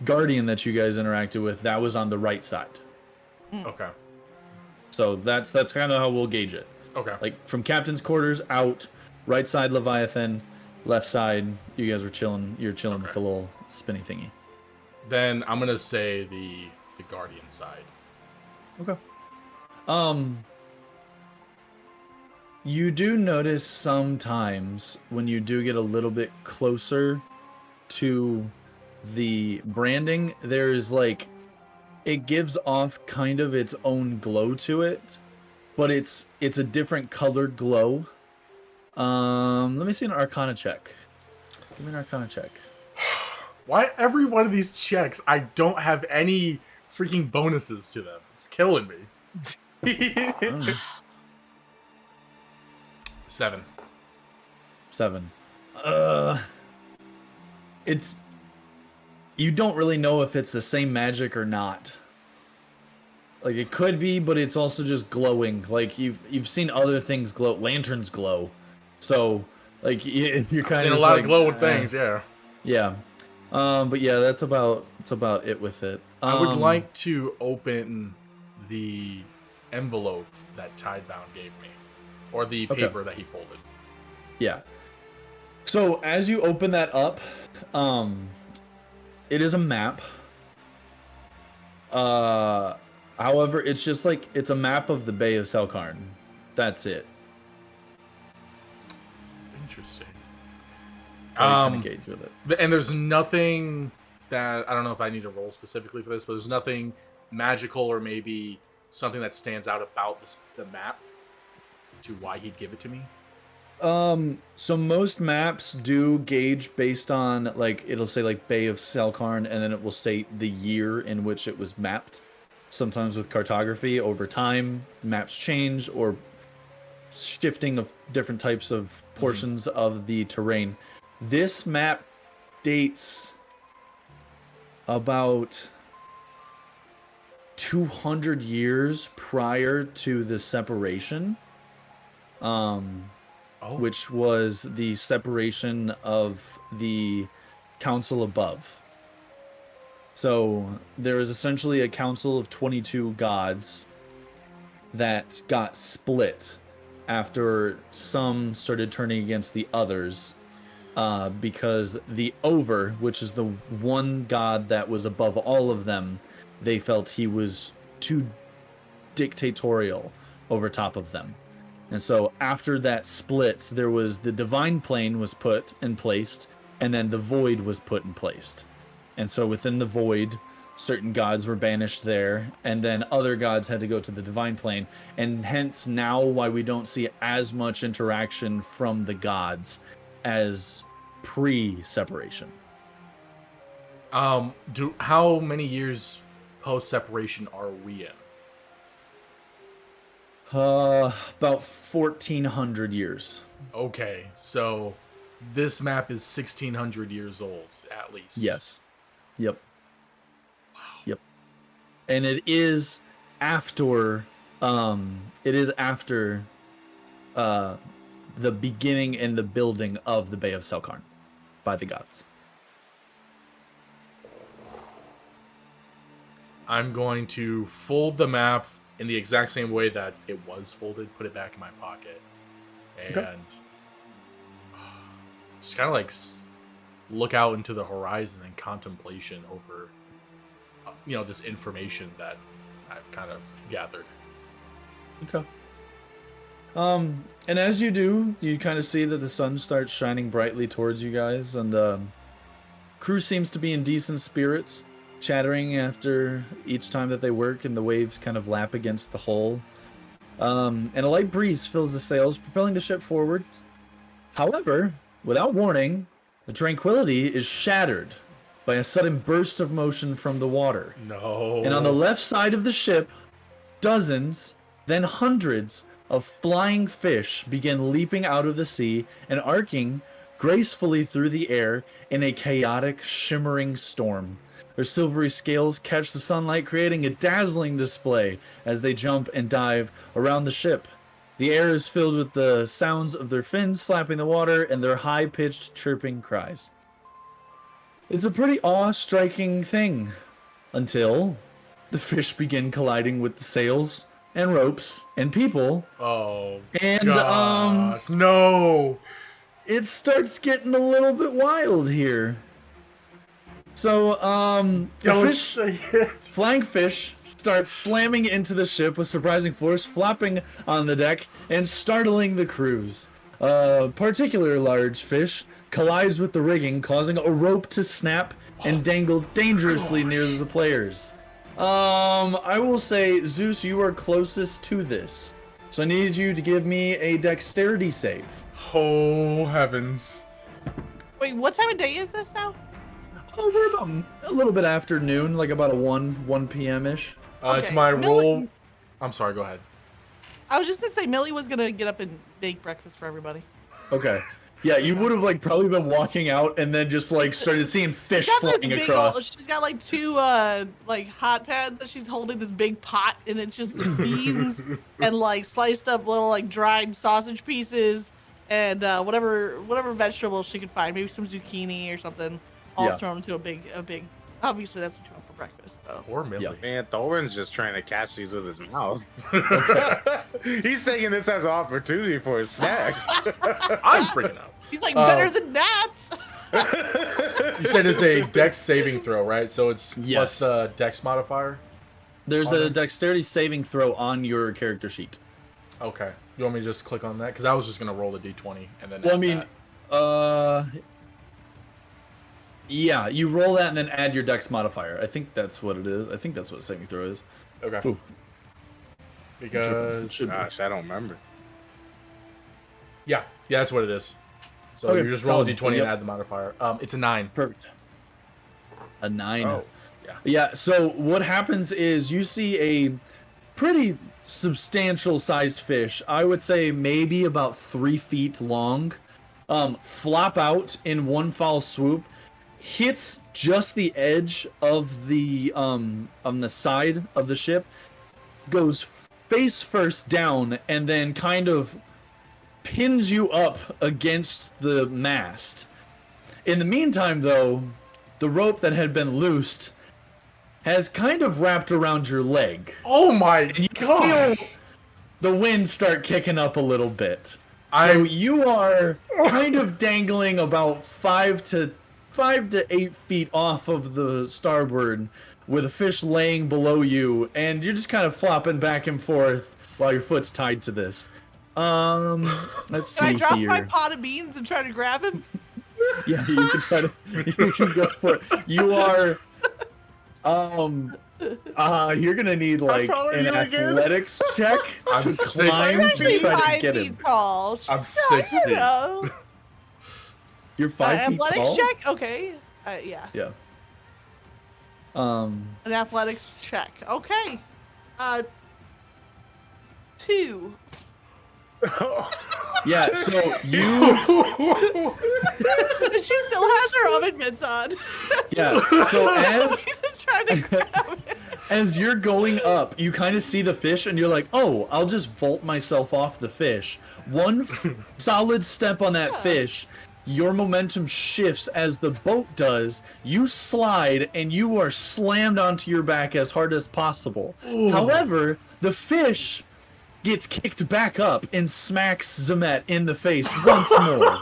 guardian that you guys interacted with, that was on the right side. Okay. So that's kind of how we'll gauge it. Okay. Like from captain's quarters out, right side Leviathan, left side you guys were chilling. You're chilling with the little spinny thingy. Then I'm gonna say the guardian side. Okay. You do notice sometimes when you do get a little bit closer to the branding, there's like, it gives off kind of its own glow to it, but it's a different colored glow. Let me see an Arcana check. Give me an Arcana check. Why every one of these checks, I don't have any freaking bonuses to them. It's killing me. 7. It's, you don't really know if it's the same magic or not. Like it could be, but it's also just glowing. Like you've seen other things glow, lanterns glow. So like you're kind I've seen of a lot like, of glowing things. Yeah. Yeah. But yeah, that's about it with it. I would like to open the envelope that Tidebound gave me, or the paper that he folded. Yeah. So as you open that up, it is a map. However, it's just like it's a map of the Bay of Salkarn. That's it. Interesting. So you kind of gauge with it. And there's nothing that I don't know if I need to roll specifically for this, but there's nothing magical or maybe something that stands out about the map to why he'd give it to me. So most maps do gauge based on like it'll say like Bay of Salkarn, and then it will say the year in which it was mapped. Sometimes with cartography over time, maps change or shifting of different types of portions of the terrain. This map dates about 200 years prior to the separation, which was the separation of the council above. So there is essentially a council of 22 gods that got split after some started turning against the others, because the Over, which is the one god that was above all of them, they felt he was too dictatorial over top of them. And so after that split, there was the divine plane was put and placed, and then the void was put and placed. And so within the void, certain gods were banished there, and then other gods had to go to the divine plane. And hence now why we don't see as much interaction from the gods as pre-separation. How many years post-separation are we in? About 1,400 years. Okay, so this map is 1,600 years old, at least. Yes. Yep. Wow. Yep. And it is after, the beginning and the building of the Bay of Salkarn by the gods. I'm going to fold the map in the exact same way that it was folded, put it back in my pocket, and just kind of like look out into the horizon in contemplation over, this information that I've kind of gathered. Okay. And as you do, you kind of see that the sun starts shining brightly towards you guys, and crew seems to be in decent spirits, chattering after each time that they work, and the waves kind of lap against the hull. And a light breeze fills the sails, propelling the ship forward. However, without warning, the tranquility is shattered by a sudden burst of motion from the water. No. And on the left side of the ship, dozens, then hundreds of flying fish begin leaping out of the sea and arcing gracefully through the air in a chaotic, shimmering storm. Their silvery scales catch the sunlight, creating a dazzling display as they jump and dive around the ship. The air is filled with the sounds of their fins slapping the water and their high-pitched chirping cries. It's a pretty awe-striking thing, until the fish begin colliding with the sails and ropes and people. Oh, and gosh, no! It starts getting a little bit wild here. So, flying fish start slamming into the ship with surprising force, flopping on the deck and startling the crews. A particular large fish collides with the rigging, causing a rope to snap and dangle dangerously near the players. I will say, Zeus, you are closest to this. So I need you to give me a dexterity save. Oh, heavens. Wait, what time of day is this now? Oh, we're about a little bit after noon, like about a 1 p.m.-ish. It's Okay. my Millie- roll. I'm sorry, go ahead. I was just gonna say Millie was gonna get up and make breakfast for everybody. Okay. Yeah, you would have like probably been walking out and then just like started seeing fish She's got this flying big across. she's got like two like hot pads that she's holding, this big pot, and it's just beans and like sliced up little like dried sausage pieces and whatever vegetables she could find, maybe some zucchini or something, all Yeah. thrown into a big. Obviously, that's what you want for breakfast. So. Poor Millie. Yeah. Man, Thorin's just trying to catch these with his mouth. Okay. He's taking this as an opportunity for a snack. I'm freaking out. He's like better than gnats. You said it's a dex saving throw, right? So it's Yes. plus the dex modifier? There's On a there? dexterity saving throw on your character sheet. Okay. You want me to just click on that? Because I was just gonna roll the d20 and then. Well, I add mean, that. yeah, you roll that and then add your dex modifier. I think that's what it is. I think that's what saving throw is. Okay. Ooh. Because Should be. Gosh, I don't remember. yeah, that's what it is. So Okay, you just roll a solid. d20 and Yep. add the modifier. It's a 9. Perfect. A 9. Oh. Yeah, so what happens is you see a pretty substantial sized fish, I would say maybe about 3 feet long, flop out in one foul swoop, hits just the edge of the on the side of the ship, goes face first down, and then kind of pins you up against the mast. In the meantime, though, the rope that had been loosed has kind of wrapped around your leg. Oh my You gosh! feel the wind start kicking up a little bit. So I'm- you are kind of dangling about 5 to 8 feet off of the starboard with a fish laying below you, and you're just kind of flopping back and forth while your foot's tied to this. Let's Can I see drop here. my pot of beans and try to grab him? Yeah, you can try to. You can go for it. You are. You're gonna need like tall are an you again? athletics check I'm to 6 climb feet. to She's try to 5 get him. feet tall. She's I'm not, 6 you feet. know. You're 5 feet Athletics tall. check? Okay. Yeah. Yeah. An athletics check. Okay. 2. Yeah. So you. She still has her oven mitts on. Yeah. So as Trying to grab it. as you're going up, you kind of see the fish, and you're like, "Oh, I'll just vault myself off the fish." One solid step on that fish, your momentum shifts as the boat does. You slide, and you are slammed onto your back as hard as possible. However, the fish gets kicked back up and smacks Zemet in the face once more.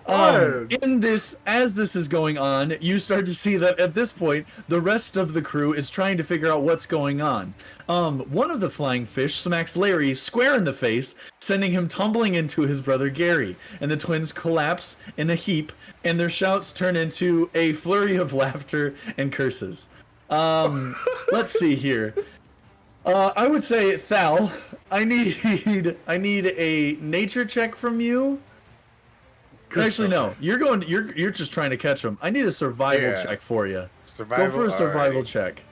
As this is going on, you start to see that at this point, the rest of the crew is trying to figure out what's going on. One of the flying fish smacks Larry square in the face, sending him tumbling into his brother Gary, and the twins collapse in a heap, and their shouts turn into a flurry of laughter and curses. Let's see here. I would say, Thal, I need a nature check from you. Actually, no. You're just trying to catch him. I need a survival Yeah. check for you. Survival. Go for a survival alright. check.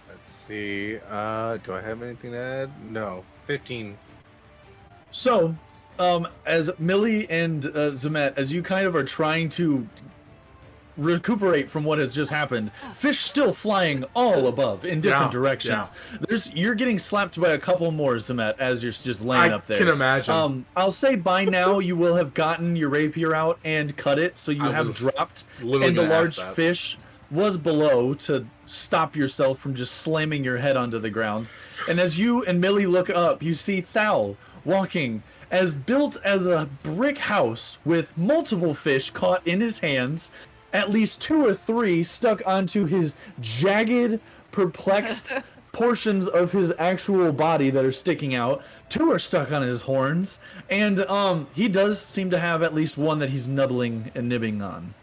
Let's see. Do I have anything to add? No. 15. So, as Millie and Zemet, as you kind of are trying to recuperate from what has just happened, fish still flying all above in different directions. You're getting slapped by a couple more, Zemet, as you're just laying up there. I can imagine. I'll say by now you will have gotten your rapier out and cut it, so you I have was dropped, literally and the gonna large ask that. fish was below to stop yourself from just slamming your head onto the ground. And as you and Millie look up, you see Thal walking as built as a brick house with multiple fish caught in his hands, at least 2 or 3 stuck onto his jagged, perplexed portions of his actual body that are sticking out. 2 are stuck on his horns, and he does seem to have at least one that he's nubbling and nibbing on.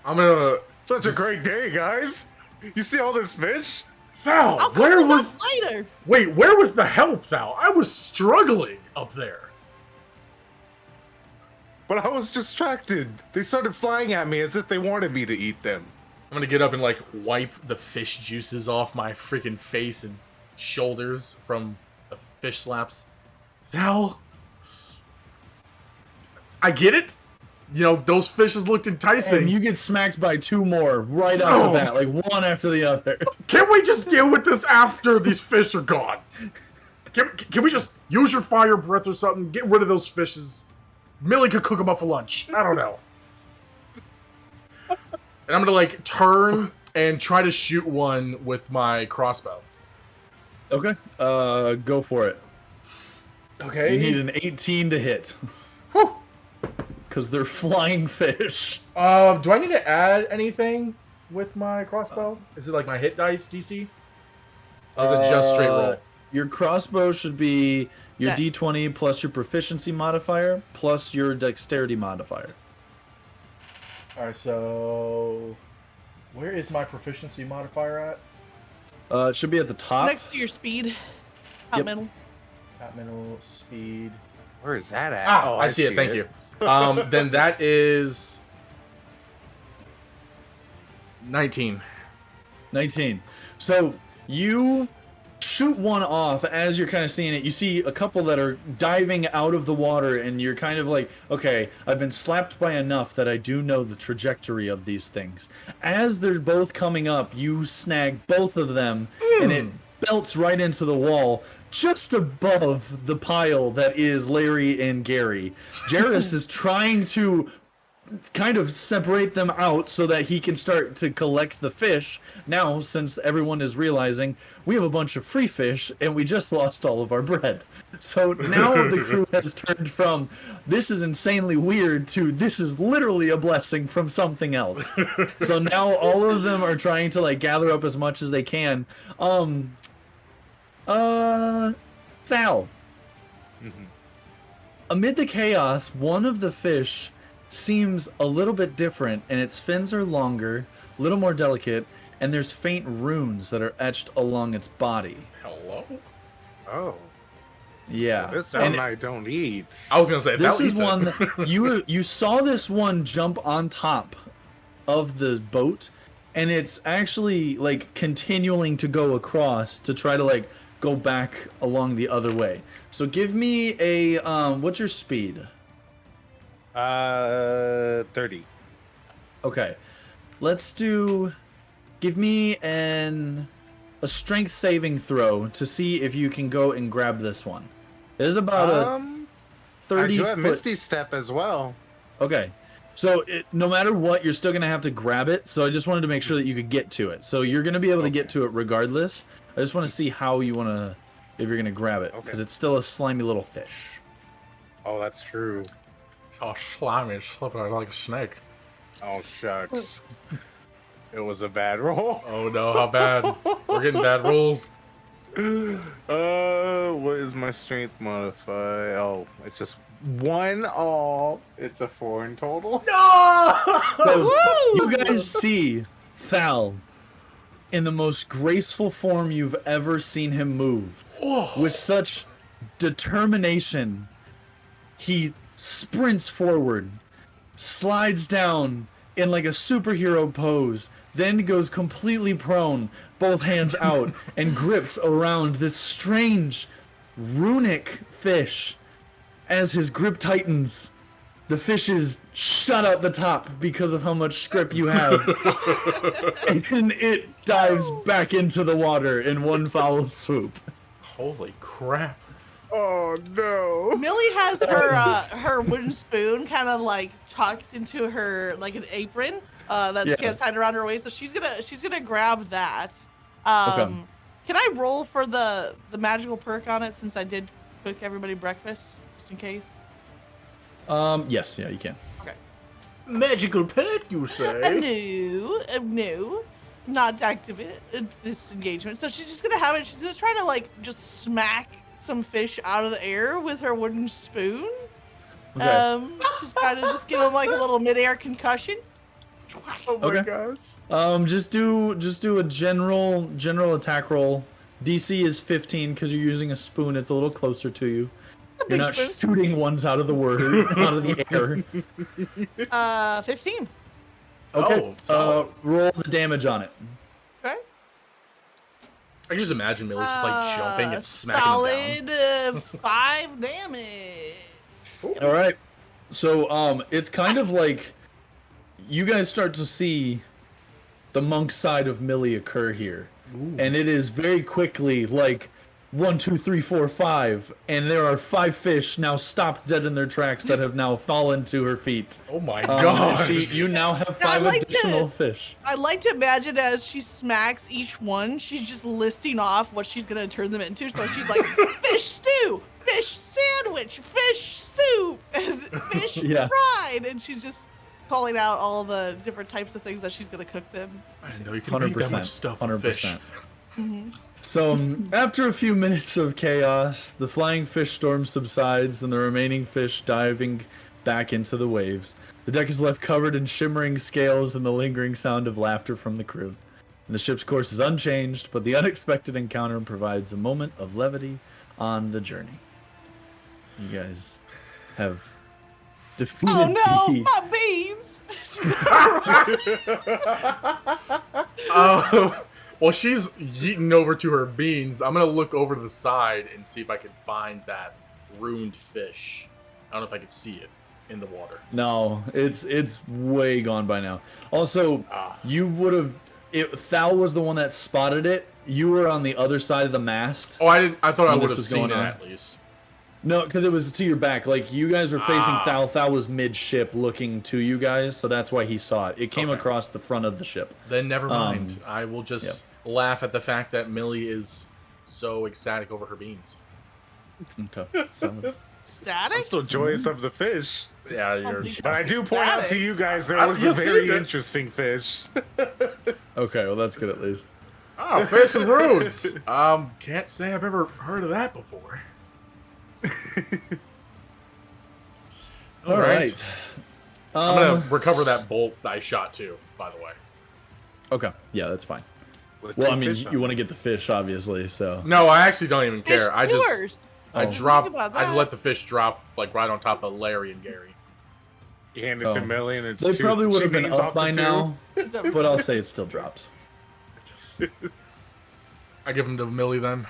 I'm gonna. Such a great day, guys. You see all this fish? Thal, I'll where cook this was? up later. Wait, where was the help, Thal? I was struggling up there. But I was distracted. They started flying at me as if they wanted me to eat them. I'm gonna get up and like wipe the fish juices off my freaking face and shoulders from the fish slaps. Thal, I get it. You know, those fishes looked enticing. And you get smacked by 2 more right off No. the bat, like one after the other. Can't we just deal with this after these fish are gone? Can we just use your fire breath or something? Get rid of those fishes. Millie could cook them up for lunch. I don't know. And I'm gonna like turn and try to shoot one with my crossbow. Okay, go for it. Okay. You need an 18 to hit. Whew. Because they're flying fish. Do I need to add anything? with my crossbow? Is it like my hit dice DC? Or is it just straight roll? Your crossbow should be your Yeah. D20 plus your proficiency modifier plus your dexterity modifier. All right, so where is my proficiency modifier at? It should be at the top. Next to your speed. Top Yep. middle. Top middle speed. Where is that at? Ah, I see it. Thank you. Then that is 19. 19. So you shoot one off as you're kind of seeing it. You see a couple that are diving out of the water, and you're kind of like, okay, I've been slapped by enough that I do know the trajectory of these things. As they're both coming up, you snag both of them, and it belts right into the wall, just above the pile that is Larry and Gary. Jairus is trying to kind of separate them out so that he can start to collect the fish. Now, since everyone is realizing we have a bunch of free fish and we just lost all of our bread. So now the crew has turned from this is insanely weird to this is literally a blessing from something else. So now all of them are trying to like gather up as much as they can. Val. Amid the chaos, one of the fish seems a little bit different, and its fins are longer, a little more delicate, and there's faint runes that are etched along its body. Hello? Oh, Yeah. this And one I don't eat. I was gonna say this that is one that you saw this one jump on top of the boat, and it's actually like continuing to go across to try to like go back along the other way. So give me a what's your speed? 30. Okay. Let's do give me a strength saving throw to see if you can go and grab this one. It is about a 30 I do have foot. Misty Step as well. Okay. So no matter what, you're still going to have to grab it. So I just wanted to make sure that you could get to it. So you're going to be able to get to it regardless. I just want to see how you want to, if you're going to grab it. Because it's still a slimy little fish. Oh, that's true. Oh, slimy, it's slipping out like a snake. Oh, shucks. It was a bad roll. Oh no, how bad? We're getting bad rolls. What is my strength modifier? Oh, it's just 1 all. It's a 4 in total. No! So you guys see Thal in the most graceful form you've ever seen him move. With such determination, he sprints forward, slides down in like a superhero pose, then goes completely prone, both hands out, and grips around this strange runic fish. As his grip tightens, the fish is shut out the top because of how much grip you have. And it dives back into the water in one foul swoop. Holy crap. Oh, no. Millie has her wooden spoon kind of like tucked into her like an apron that she has tied around her waist. So she's gonna grab that. Okay. Can I roll for the magical perk on it since I did cook everybody breakfast just in case? Yes, yeah, you can. Okay. Magical pet, you say? No, not activate this engagement. So she's just gonna have it. She's gonna try to like just smack some fish out of the air with her wooden spoon. Okay. To kind of just give him like a little midair concussion. Oh my Okay. gosh. Just do a general attack roll. DC is 15 because you're using a spoon. It's a little closer to you. You're not spoon. shooting ones out of the air. 15. Okay. Oh, solid. Roll the damage on it. Okay. I can just imagine Millie's just like jumping and smacking solid 5 damage. All right. So it's kind of like you guys start to see the monk side of Millie occur here, and it is very quickly like 1, 2, 3, 4, 5, and there are 5 fish now stopped dead in their tracks that have now fallen to her feet. Oh my And gosh. you now have 5 additional fish. I like to imagine as she smacks each one, she's just listing off what she's gonna turn them into. So she's like, fish stew, fish sandwich, fish soup, and fish Yeah. fried, and she's just calling out all the different types of things that she's gonna cook them. I didn't know you could eat that much stuff with fish. So, after a few minutes of chaos, the flying fish storm subsides and the remaining fish diving back into the waves. The deck is left covered in shimmering scales and the lingering sound of laughter from the crew. And the ship's course is unchanged, but the unexpected encounter provides a moment of levity on the journey. You guys have defeated Oh no, the... my beans! Oh, well, she's yeeting over to her beans. I'm gonna look over to the side and see if I can find that ruined fish. I don't know if I can see it in the water. No, it's way gone by now. Also, you would have... Thal was the one that spotted it. You were on the other side of the mast. Oh, I didn't. I thought I when would this have was seen going it on. at least. No, because it was to your back. Like, you guys were facing Thal. Thal was mid-ship looking to you guys, so that's why he saw it. It came across the front of the ship. Then never mind. I will just laugh at the fact that Millie is so ecstatic over her beans. Okay. So, Static? I'm still joyous of the fish. Yeah, you're... But I do point out to you guys there was a You'll see very it. interesting fish. okay, well, that's good at least. Oh, fish with roots. Can't say I've ever heard of that before. All right. I'm gonna recover that bolt I shot too, by the way. Okay. Yeah, that's fine. With Well, two I mean, fish on you it. want to get the fish, obviously, so... No, I actually don't even Fish care. I skewers. drop. Think about I that. let the fish drop like right on top of Larry and Gary. You hand it to Millie and it's They two. probably would she have been names up off the by two. now, It's a- but I'll say it still drops. I give them to Millie then.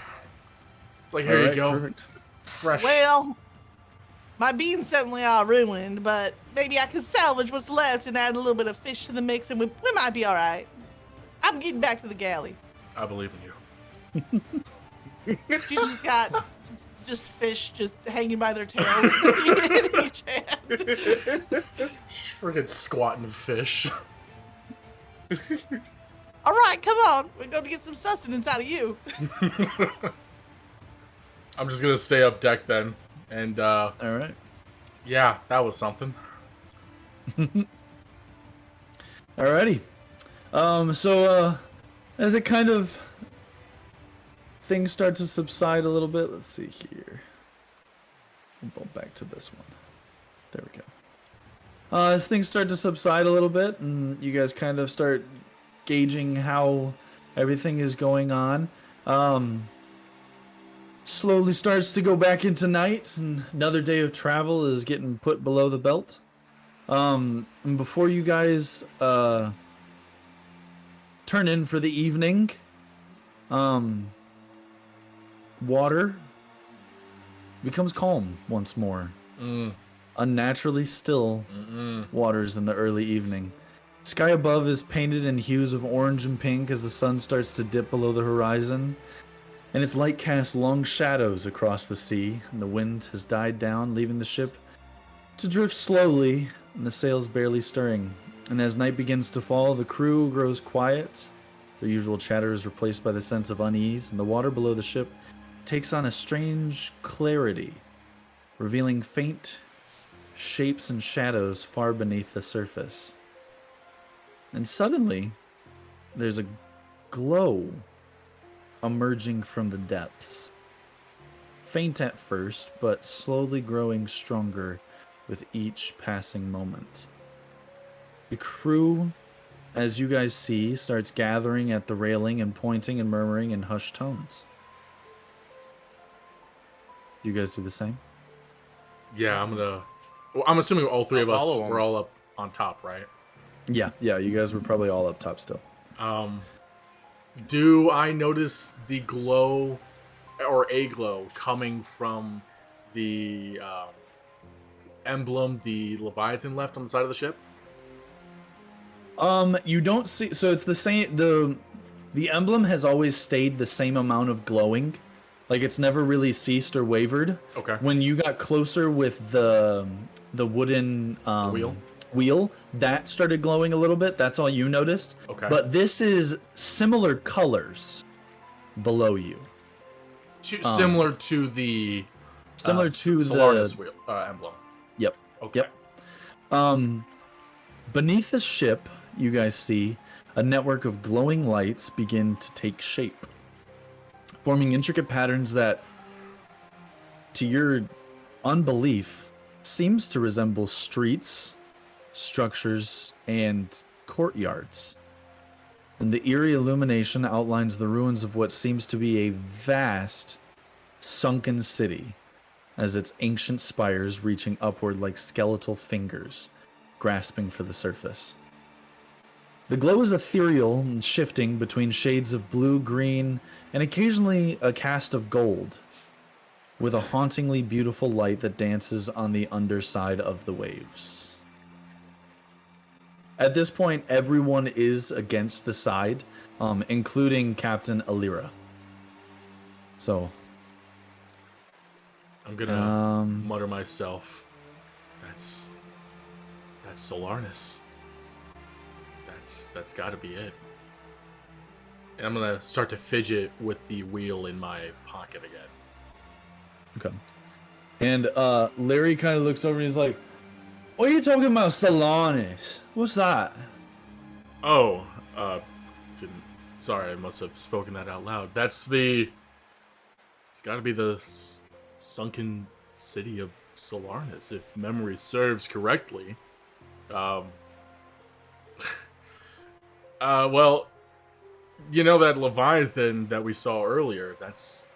Like, All here you right, go, perfect. fresh. Well, my beans certainly are ruined, but maybe I can salvage what's left and add a little bit of fish to the mix, and we might be all right. I'm getting back to the galley. I believe in you. She's just got just fish just hanging by their tails in each hand. Freaking squatting fish. All right, come on. We're going to get some sustenance out of you. I'm just gonna stay up deck then, and All right. yeah, that was something. Alrighty. As it kind of... Things start to subside a little bit. Let's see here. We'll go back to this one. There we go. As things start to subside a little bit, and you guys kind of start gauging how everything is going on, slowly starts to go back into night, and another day of travel is getting put below the belt. And before you guys turn in for the evening, water becomes calm once more. Unnaturally still waters in the early evening. Sky above is painted in hues of orange and pink as the sun starts to dip below the horizon, and its light casts long shadows across the sea, and the wind has died down, leaving the ship to drift slowly, and the sails barely stirring. And as night begins to fall, the crew grows quiet. Their usual chatter is replaced by the sense of unease, and the water below the ship takes on a strange clarity, revealing faint shapes and shadows far beneath the surface. And suddenly, there's a glow emerging from the depths. Faint at first, but slowly growing stronger with each passing moment. The crew, as you guys see, starts gathering at the railing and pointing and murmuring in hushed tones. You guys do the same? Yeah, I'm gonna. Well, I'm assuming all three of us follow 'em. were all up on top, right? Yeah, you guys were probably all up top still. Do I notice the glow or a glow coming from the emblem the Leviathan left on the side of the ship? You don't see, so it's the same, the emblem has always stayed the same amount of glowing. Like, it's never really ceased or wavered. Okay. When you got closer with the wooden wheel, that started glowing a little bit. That's all you noticed. Okay. But this is similar colors below you. Similar to the Similar to Solarnus the... wheel, emblem. Yep. Okay. Yep. Beneath the ship, you guys see a network of glowing lights begin to take shape, forming intricate patterns that, to your unbelief, seems to resemble streets, structures, and courtyards. And the eerie illumination outlines the ruins of what seems to be a vast, sunken city, as its ancient spires reaching upward like skeletal fingers, grasping for the surface. The glow is ethereal and shifting between shades of blue, green, and occasionally a cast of gold, with a hauntingly beautiful light that dances on the underside of the waves. At this point, everyone is against the side, including Captain Alira. So, I'm gonna mutter myself. That's Solarnus. That's got to be it. And I'm gonna start to fidget with the wheel in my pocket again. Okay. And Larry kind of looks over and he's like, "What are you talking about, Solarnus? What's that?" Oh, didn't. Sorry, I must have spoken that out loud. It's got to be the sunken city of Solarnus, if memory serves correctly. Well, you know that Leviathan that we saw earlier, it's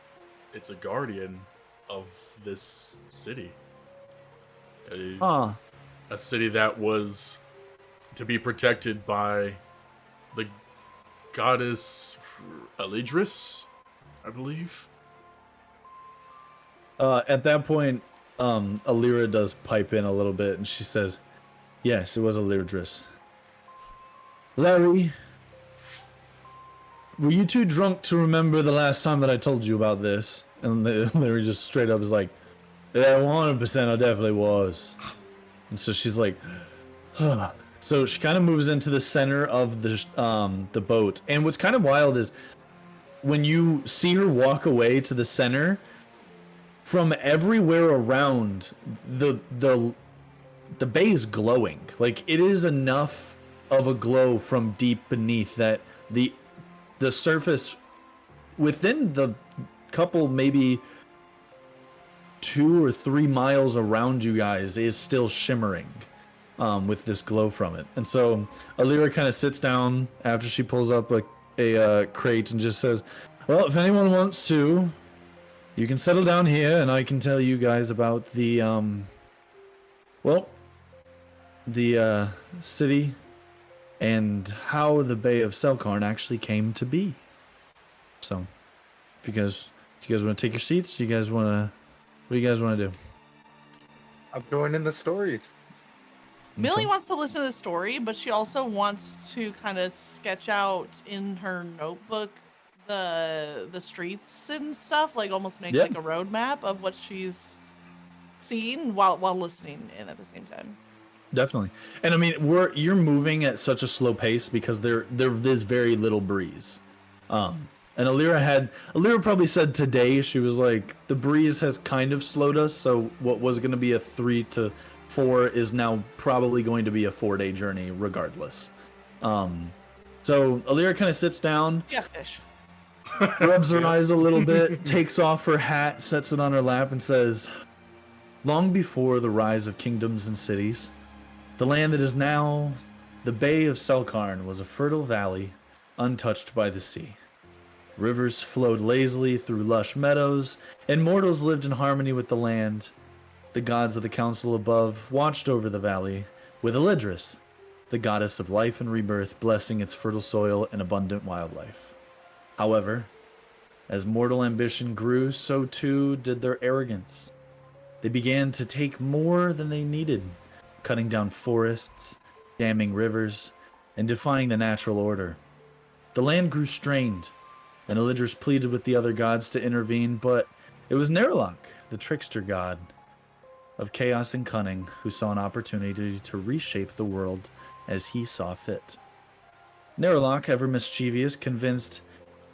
a guardian of this city. A city that was to be protected by the goddess Alidris, I believe. At that point, Alira does pipe in a little bit, and she says, "Yes, it was Alidris. Larry, were you too drunk to remember the last time that I told you about this?" And Larry just straight up is like, "Yeah, 100%, I definitely was." And so she's like, huh. So she kind of moves into the center of the boat. And what's kind of wild is when you see her walk away to the center, from everywhere around, the bay is glowing. Like, it is enough of a glow from deep beneath that the surface within the couple, maybe 2 or 3 miles around you guys, is still shimmering with this glow from it. And so Alira kind of sits down after she pulls up a crate and just says, "Well, if anyone wants to, you can settle down here and I can tell you guys about the city and how the Bay of Selkarn actually came to be." So, if you guys want to take your seats, what do you guys want to do? I'm joining the stories. Millie wants to listen to the story, but she also wants to kind of sketch out in her notebook the streets and stuff, like almost make like a roadmap of what she's seen while listening in at the same time. Definitely. And I mean, you're moving at such a slow pace because there is very little breeze. And Alira probably said today, she was like, the breeze has kind of slowed us, so what was going to be a 3 to 4 is now probably going to be a 4-day journey regardless. So Alira kind of sits down, Yeah, fish. rubs her eyes a little bit, takes off her hat, sets it on her lap, and says, "Long before the rise of kingdoms and cities, the land that is now the Bay of Selkarn was a fertile valley, untouched by the sea. Rivers flowed lazily through lush meadows, and mortals lived in harmony with the land. The gods of the council above watched over the valley, with Alidris, the goddess of life and rebirth, blessing its fertile soil and abundant wildlife. However, as mortal ambition grew, so too did their arrogance. They began to take more than they needed, cutting down forests, damming rivers, and defying the natural order. The land grew strained, and Alidris pleaded with the other gods to intervene, but it was Nerlock, the trickster god of chaos and cunning, who saw an opportunity to reshape the world as he saw fit. Nerlock, ever mischievous, convinced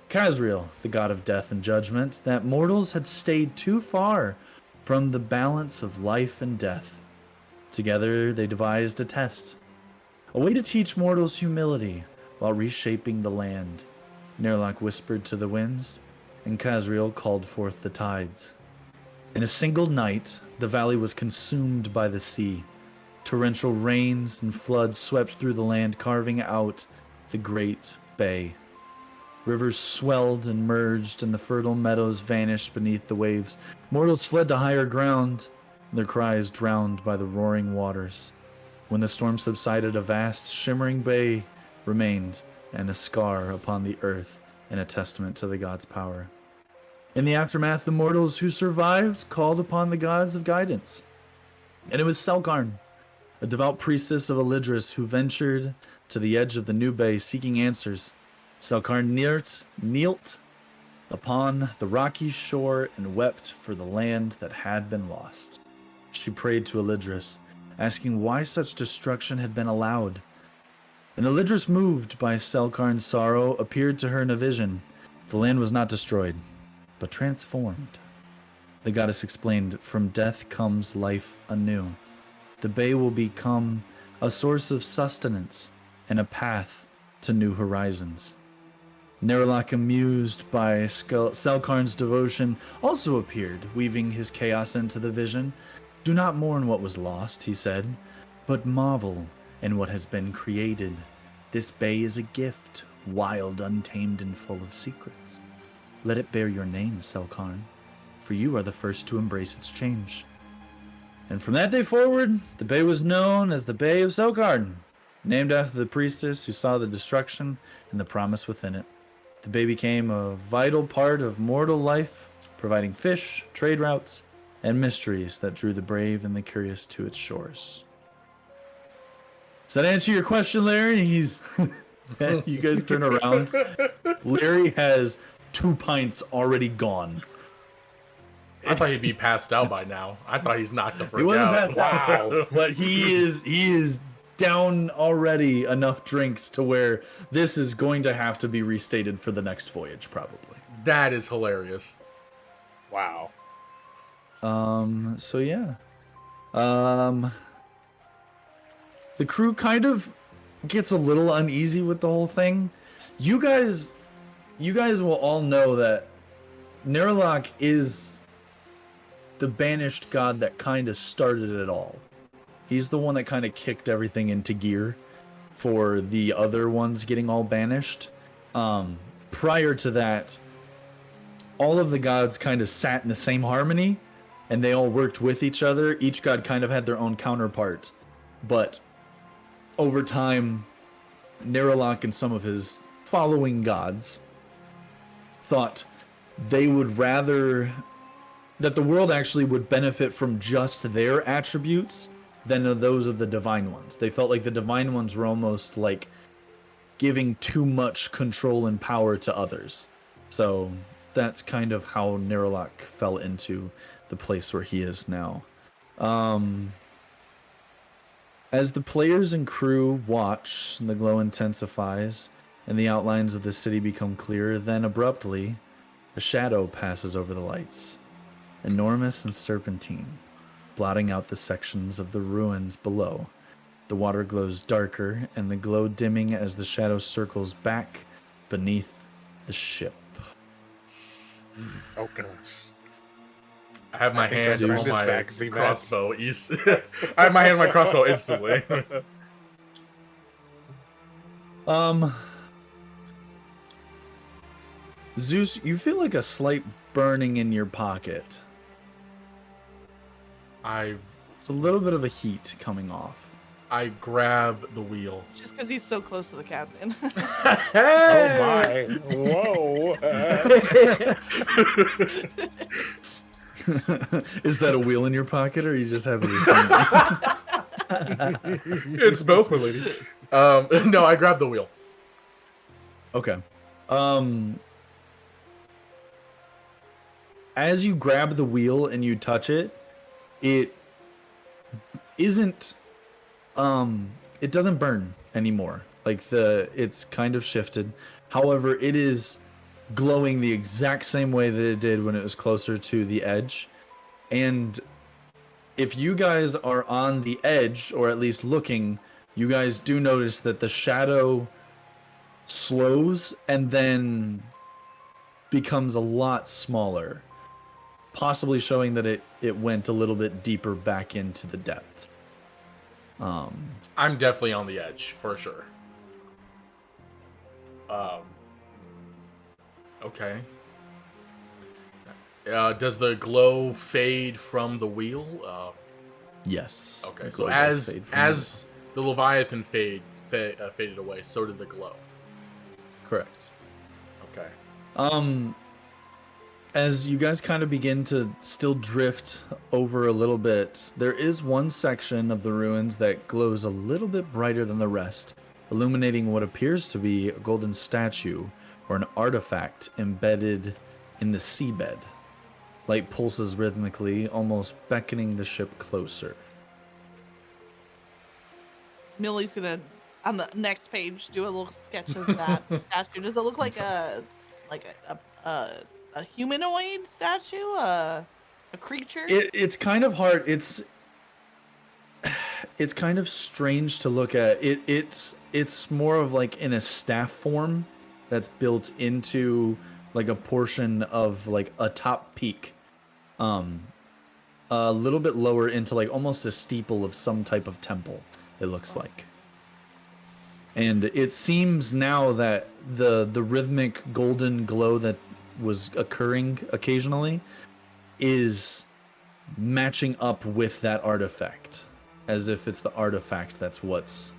Kazriel, the god of death and judgment, that mortals had stayed too far from the balance of life and death. Together, they devised a test, A way to teach mortals humility while reshaping the land. Nerlock whispered to the winds, and Kazriel called forth the tides. In a single night, the valley was consumed by the sea. Torrential rains and floods swept through the land, carving out the great bay. Rivers swelled and merged, and the fertile meadows vanished beneath the waves. Mortals fled to higher ground, their cries drowned by the roaring waters. When the storm subsided, a vast, shimmering bay remained, and a scar upon the earth, and a testament to the gods' power. In the aftermath, the mortals who survived called upon the gods of guidance. And it was Selkarn, a devout priestess of Elidris, who ventured to the edge of the new bay seeking answers. Selkarn knelt upon the rocky shore and wept for the land that had been lost. She prayed to Elidris, asking why such destruction had been allowed. And Elidris, moved by Selkarn's sorrow, appeared to her in a vision. The land was not destroyed, but transformed. The goddess explained, from death comes life anew. The bay will become a source of sustenance and a path to new horizons. Nerlock, amused by Selkarn's devotion, also appeared, weaving his chaos into the vision. Do not mourn what was lost, he said, but marvel in what has been created. This bay is a gift, wild, untamed, and full of secrets. Let it bear your name, Selkarn, for you are the first to embrace its change. And from that day forward, the bay was known as the Bay of Selkarn, named after the priestess who saw the destruction and the promise within it. The bay became a vital part of mortal life, providing fish, trade routes, and mysteries that drew the brave and the curious to its shores. Does that answer your question, Larry? You guys turn around. Larry has 2 pints already gone. I thought he'd be passed out by now. I thought he's knocked the frick out. He wasn't passed Wow. out, but he is down already enough drinks to where this is going to have to be restated for the next voyage, probably. That is hilarious. Wow. So yeah. The crew kind of gets a little uneasy with the whole thing. You guys will all know that Nerlock is the banished god that kind of started it all. He's the one that kind of kicked everything into gear for the other ones getting all banished. Prior to that, all of the gods kind of sat in the same harmony, and they all worked with each other. Each god kind of had their own counterpart. But over time, Nerlock and some of his following gods thought they would rather that the world actually would benefit from just their attributes than those of the divine ones. They felt like the divine ones were almost like giving too much control and power to others. So that's kind of how Nerlock fell into the place where he is now. As the players and crew watch, the glow intensifies and the outlines of the city become clearer. Then abruptly, a shadow passes over the lights, enormous and serpentine, blotting out the sections of the ruins below. The water glows darker, and the glow dimming as the shadow circles back beneath the ship. Oh gosh. I have my hand on my back, Z-Man. crossbow. I have my hand on my crossbow instantly. Zeus, you feel like a slight burning in your pocket. It's a little bit of a heat coming off. I grab the wheel. It's just because he's so close to the captain. Oh my. Whoa. Is that a wheel in your pocket, or are you just having to see It's both, my lady. No, I grab the wheel. Okay. As you grab the wheel and you touch it, it isn't it doesn't burn anymore. Like it's kind of shifted. However, it is glowing the exact same way that it did when it was closer to the edge. And if you guys are on the edge, or at least looking you guys do notice that the shadow slows and then becomes a lot smaller, possibly showing that it went a little bit deeper back into the depths. I'm definitely on the edge for sure. Okay. Does the glow fade from the wheel? Yes. Okay. the So glow does fade from as the Leviathan faded away, so did the glow. correct. Okay. As you guys kind of begin to still drift over a little bit, there is one section of the ruins that glows a little bit brighter than the rest, illuminating what appears to be a golden statue or an artifact embedded in the seabed. Light pulses rhythmically, almost beckoning the ship closer. Millie's gonna, on the next page, do a little sketch of that statue. Does it look like a humanoid statue? A creature? It's kind of hard. It's kind of strange to look at. It's more of like in a staff form that's built into like a portion of like a top peak. A little bit lower into like almost a steeple of some type of temple, it looks like. And it seems now that the rhythmic golden glow that was occurring occasionally is matching up with that artifact, as if it's the artifact that's what's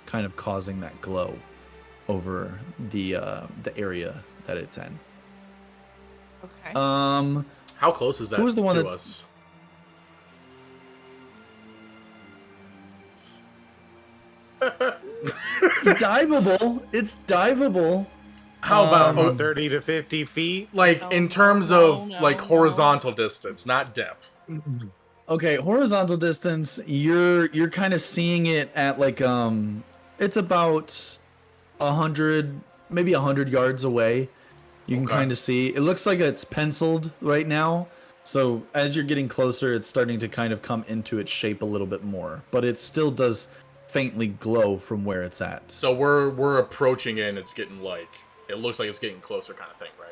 kind of causing that glow over the area that it's in. Okay. How close is that Who's the one to that- us? It's diveable. It's diveable. How about About 30 to 50 feet. like No, in terms no, of no, like no. horizontal distance, not depth? Okay, horizontal distance, you're kind of seeing it at like it's about 100, maybe 100 yards away. You can Okay. kind of see. It looks like it's penciled right now. So as you're getting closer, it's starting to kind of come into its shape a little bit more, but it still does faintly glow from where it's at. So we're approaching it and it's getting like, it looks like it's getting closer kind of thing, right?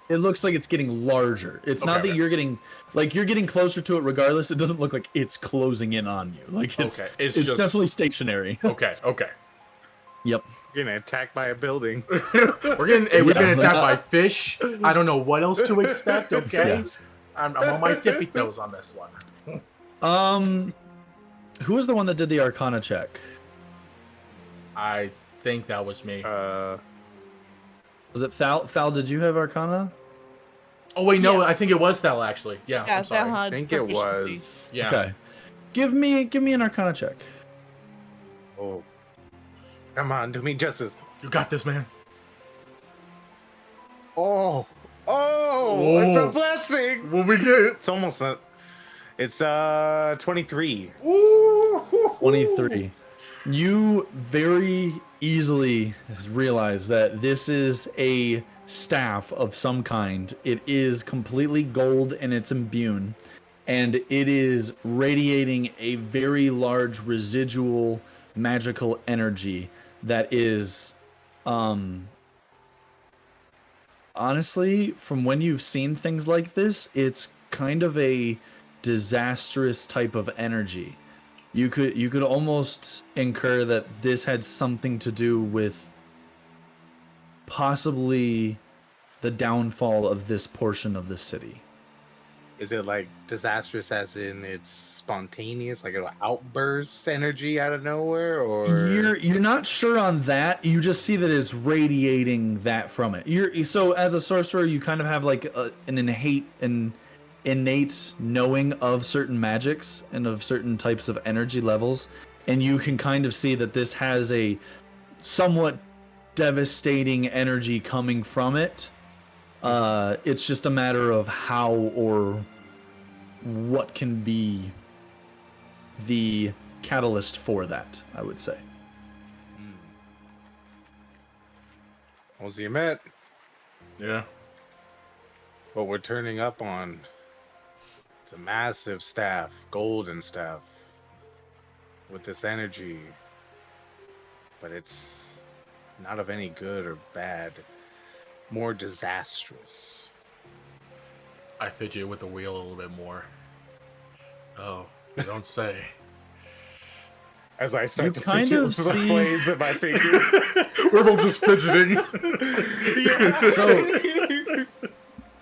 It looks like it's getting larger. It's not Okay, that okay. you're getting closer to it regardless. It doesn't look like it's closing in on you. Like it's Okay, it's it's just- definitely stationary. Okay, okay. Yep. Getting attacked by a building. We're getting Yeah. attacked by fish. I don't know what else to expect. Okay, Yeah. I'm on my tippy toes on this one. Who was the one that did the Arcana check? I think that was me. Was it Thal? Thal, did you have Arcana? Oh wait, no, Yeah. I think it was Thel actually. Yeah, Yeah, I'm sorry. I think it was. Yeah. Okay. Give me an Arcana check. Oh. Come on, do me justice. You got this, man. Oh. Oh, Whoa. it's a blessing. What we get? It's almost not. It's 23. Ooh. 23. You very easily realize that this is a staff of some kind. It is completely gold and it's imbued, and it is radiating a very large residual magical energy that is honestly, from when you've seen things like this, it's kind of a disastrous type of energy. You could almost infer that this had something to do with possibly the downfall of this portion of the city. Is it like disastrous as in it's spontaneous, like an outburst energy out of nowhere, or You're not sure on that. You just see that it's radiating that from it. So as a sorcerer, you kind of have like an innate knowing of certain magics and of certain types of energy levels, and you can kind of see that this has a somewhat devastating energy coming from it. It's just a matter of how or what can be the catalyst for that, I would say. Well, you met Yeah. what we're turning up on. It's a massive staff, golden staff, with this energy. but it's not of any good or bad. More disastrous. I fidget with the wheel a little bit more. Oh, you don't say. As I start to kind fidget of with the see- flames in my finger. We're both just fidgeting.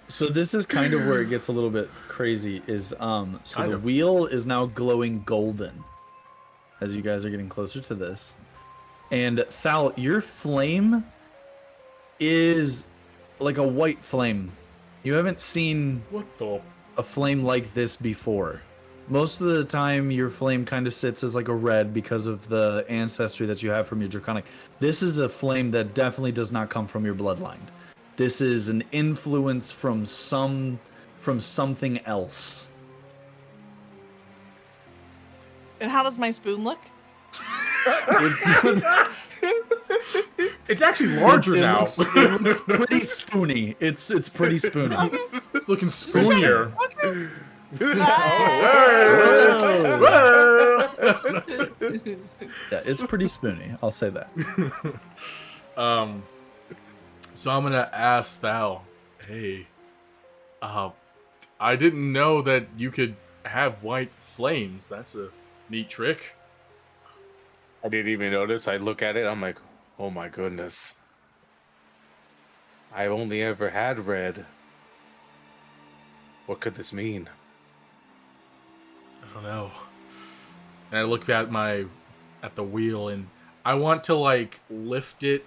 So this is kind of where it gets a little bit crazy. Is so Kind the of. wheel is now glowing golden as you guys are getting closer to this, and Thal, your flame is like a white flame. You haven't seen What the? a flame like this before. Most of the time, your flame kind of sits as like a red because of the ancestry that you have from your draconic. This is a flame that definitely does not come from your bloodline. This is an influence from something else. And how does my spoon look? It's actually larger It now. looks pretty spoony. It's pretty spoony. It's looking spoonier. Yeah, it's pretty spoony. I'll say that. So I'm gonna ask Thal, hey, I didn't know that you could have white flames. That's a neat trick. I didn't even notice. I look at it. I'm like, oh my goodness. I've only ever had red. What could this mean? I don't know. And I look at the wheel, and I want to like lift it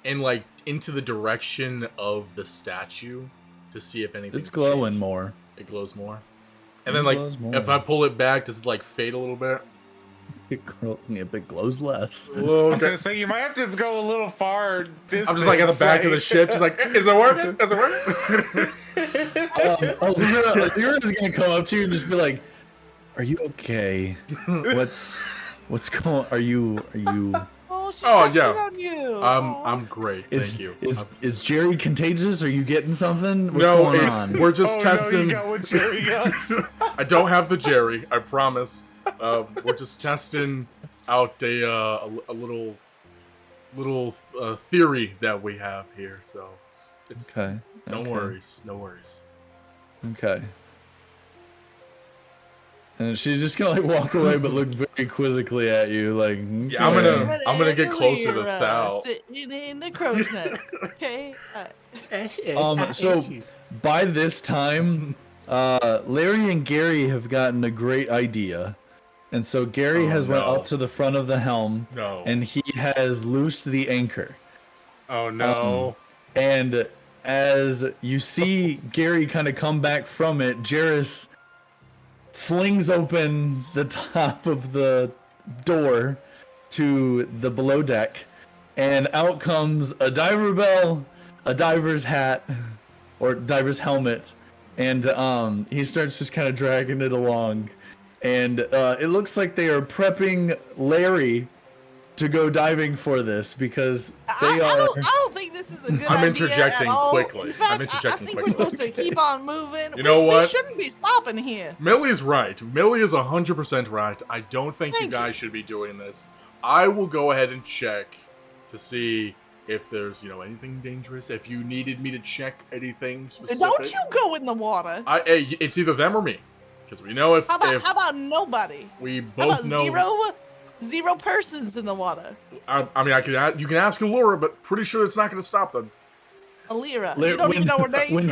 and like into the direction of the statue to see if anything. It's glowing more. It glows more. And It then like glows more. if I pull it back, does it like fade a little bit? It glows less. I was gonna say you might have to go a little far distance. I'm just like at the back of the ship, just like, is it working? Is it working? Lyra's gonna come up to you and just be like, "Are you okay? What's going? Are you? Oh, she Oh, checked yeah. in on you. I'm great, Is thank you. is Jerry contagious? Are you getting something? What's No, going it's on? we're just Oh, no, testing. you got what Jerry got. I don't have the Jerry, I promise. We're just testing out a little theory that we have here. So it's Okay. no okay, worries, no worries. Okay. And she's just gonna like walk away, but look very quizzically at you, like. Yeah, I'm "Okay." I'm gonna get closer to Lyra, Thal. sitting in the crow's nest. Okay. So by this time, Larry and Gary have gotten a great idea, and so Gary Oh, has went no. up to the front of the helm, No. and he has loosed the anchor. Oh no. And as you see Gary kind of come back from it, Jarrus flings open the top of the door to the below deck, and out comes a diver bell, a diver's hat, or diver's helmet, and he starts just kind of dragging it along. And it looks like they are prepping Larry to go diving for this because they I are. don't think this is a good I'm idea interjecting at all. quickly. In fact, I'm interjecting I think quickly. we're supposed to keep on moving. You know We what? shouldn't be stopping here. Millie's right. Millie is 100% right. I don't think you Thank you. guys should be doing this. I will go ahead and check to see if there's, anything dangerous. If you needed me to check anything specific. Don't you go in the water. Hey, it's either them or me. Because we know if How about nobody? we How both about know. zero persons in the water? I mean, you can ask Allura, but pretty sure it's not going to stop them. Alira. You don't even know her name. When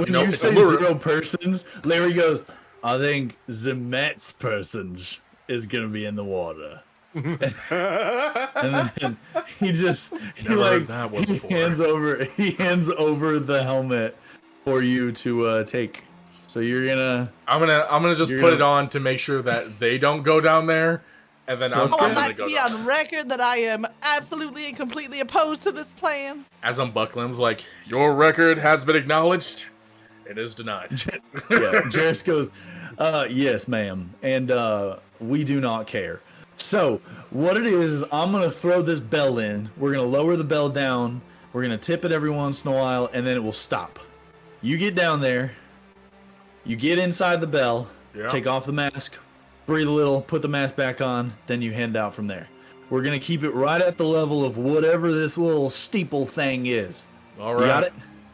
No, you it's say Allura. 0 persons, Larry goes, I think Zemet's persons is gonna be in the water. And then he Never heard that one before. hands over the helmet for you to take. So you're gonna I'm gonna just You're put gonna- it on to make sure that they don't go down there, and then I'm Okay. I gonna would like to go be down. on record that I am absolutely and completely opposed to this plan. As I'm buckling, I'm like, your record has been acknowledged. It is denied. yeah. Jarrus goes, yes, ma'am, and we do not care. So what it is I'm gonna throw this bell in. We're gonna lower the bell down. We're gonna tip it every once in a while, and then it will stop. You get down there. You get inside the bell. Yeah. Take off the mask. Breathe a little. Put the mask back on. Then you hand out from there. We're gonna keep it right at the level of whatever this little steeple thing is. All right. You got it?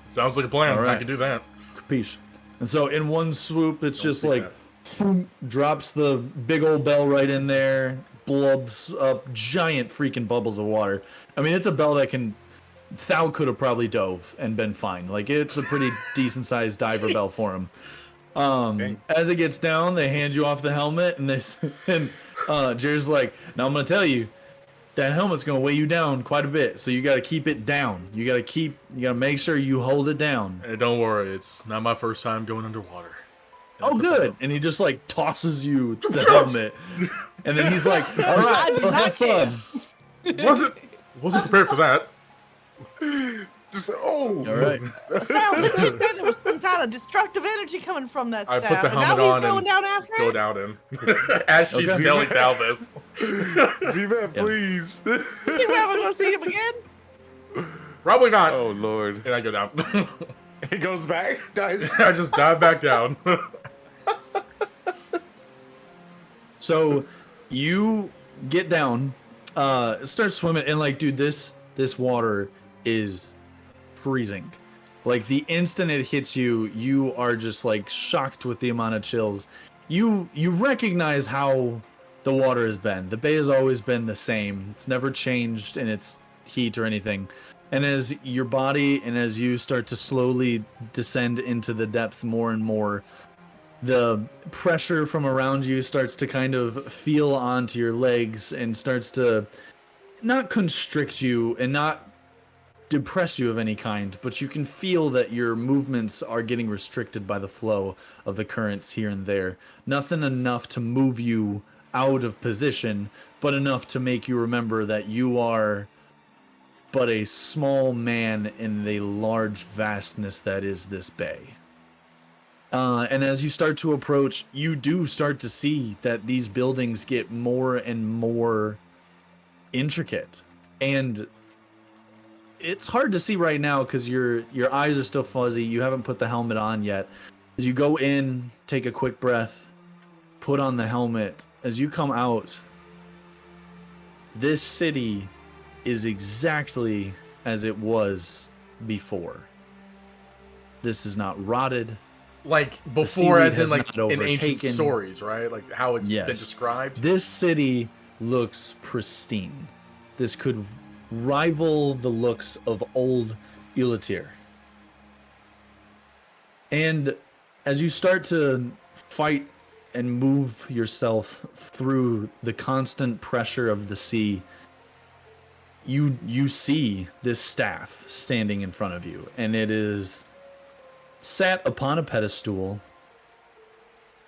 Sounds like a plan. All I right. can do that. Capiche. And so in one swoop, it's Don't just see like that. boom, drops the big old bell right in there, blubs up giant freaking bubbles of water. I mean, it's a bell that can. Thou could have probably dove and been fine. Like, it's a pretty decent sized diver bell for him. As it gets down, they hand you off the helmet, and Jared's like, "Now I'm gonna tell you, that helmet's gonna weigh you down quite a bit, so you gotta keep it down. You gotta make sure you hold it down." Hey, don't worry, it's not my first time going underwater. Oh, good. And he just like tosses you the helmet, and then he's like, "All right, well, have fun." Wasn't prepared for that. Just, All right. Now, didn't you say there was some kind of destructive energy coming from that I staff? put the and helmet now on he's going and down after go it? down in. As she's Okay. telling Val this. Z-Man, please. You think we're ever going to see him again? Probably not. Oh, Lord. And I go down. He goes back. Dives. I just dive back down. So you get down, start swimming, and like, dude, this water is freezing. Like, the instant it hits you, you are just like shocked with the amount of chills. You recognize how the water has been. The bay has always been the same. It's never changed in its heat or anything. And as your body and as you start to slowly descend into the depths more and more, the pressure from around you starts to kind of feel onto your legs and starts to not constrict you and not depress you of any kind, but you can feel that your movements are getting restricted by the flow of the currents here and there. Nothing enough to move you out of position, but enough to make you remember that you are but a small man in the large vastness that is this bay. And as you start to approach, you do start to see that these buildings get more and more intricate. And it's hard to see right now because your eyes are still fuzzy. You haven't put the helmet on yet. As you go in, take a quick breath, put on the helmet. As you come out, this city is exactly as it was before. This is not rotted. Like before, seaweed as in has like not in ancient overtaken. stories, right? Like how it's been Yes. described. This city looks pristine. This could rival the looks of old Ulatir. And as you start to fight and move yourself through the constant pressure of the sea, you see this staff standing in front of you, and it is sat upon a pedestal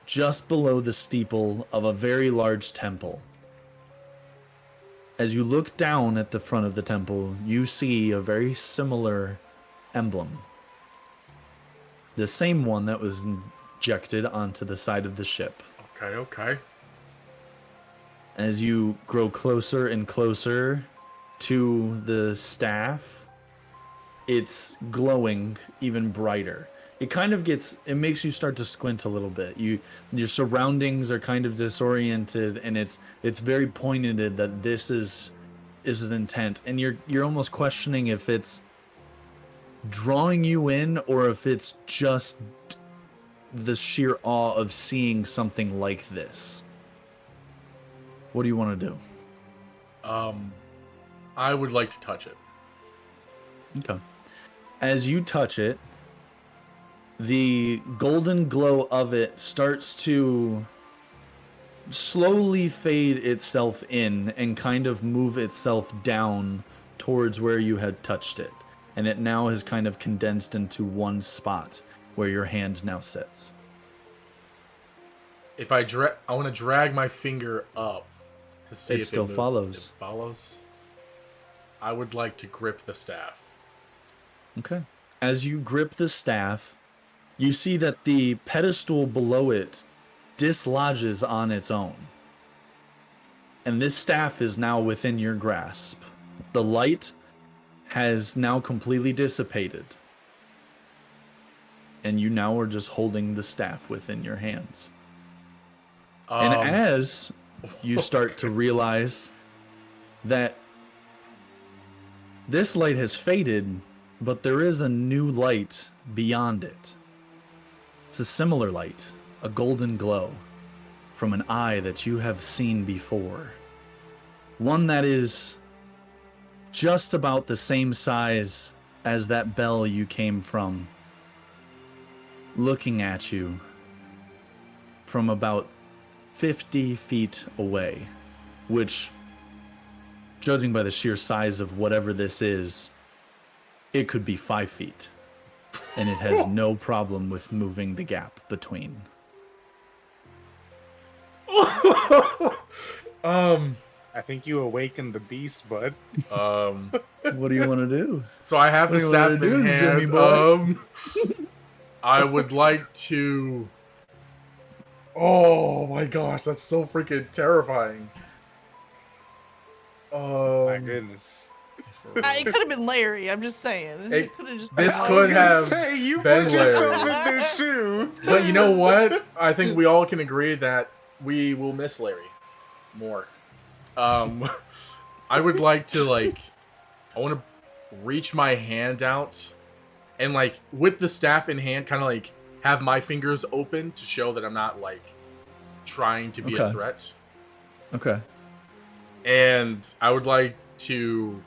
just below the steeple of a very large temple. As you look down at the front of the temple, you see a very similar emblem. The same one that was injected onto the side of the ship. Okay. As you grow closer and closer to the staff, it's glowing even brighter. It makes you start to squint a little bit. Your surroundings are kind of disoriented, and it's very pointed that this is his intent, and you're almost questioning if it's drawing you in or if it's just the sheer awe of seeing something like this. What do you want to do? I would like to touch it. Okay. As you touch it, the golden glow of it starts to slowly fade itself in and kind of move itself down towards where you had touched it. And it now has kind of condensed into one spot where your hand now sits. If I want to drag my finger up to see It if still moves. follows. It follows. I would like to grip the staff. Okay. As you grip the staff, you see that the pedestal below it dislodges on its own. And this staff is now within your grasp. The light has now completely dissipated. And you now are just holding the staff within your hands. And as you start to realize that this light has faded, but there is a new light beyond it. It's a similar light, a golden glow, from an eye that you have seen before. One that is just about the same size as that bell you came from, looking at you from about 50 feet away, which, judging by the sheer size of whatever this is, it could be 5 feet. And it has no problem with moving the gap between. I think you awakened the beast, bud. What do you want to do? So I have the What do you staff wanna do, in Zimmy hand. boy? I would like to. Oh my gosh, that's so freaking terrifying. My goodness. It could have been Larry. I'm just saying. It could have just. This been could Larry. have Say, you been put yourself Larry. in this shoe. But you know what? I think we all can agree that we will miss Larry more. I would like to I want to reach my hand out and with the staff in hand, kind of have my fingers open to show that I'm not trying to be a Okay. threat. Okay. And I would like to,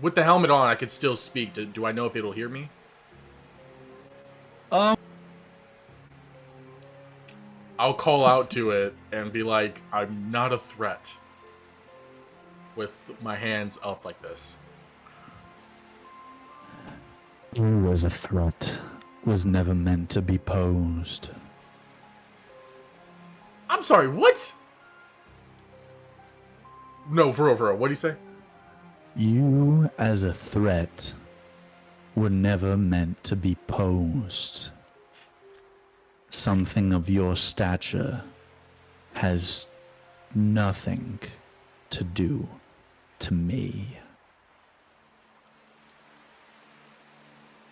with the helmet on, I could still speak. Do I know if it'll hear me? I'll call out to it and be like, I'm not a threat. With my hands up like this. You as a threat was never meant to be posed. I'm sorry, what? No, for real, what do you say? You as a threat were never meant to be posed. Something of your stature has nothing to do to me.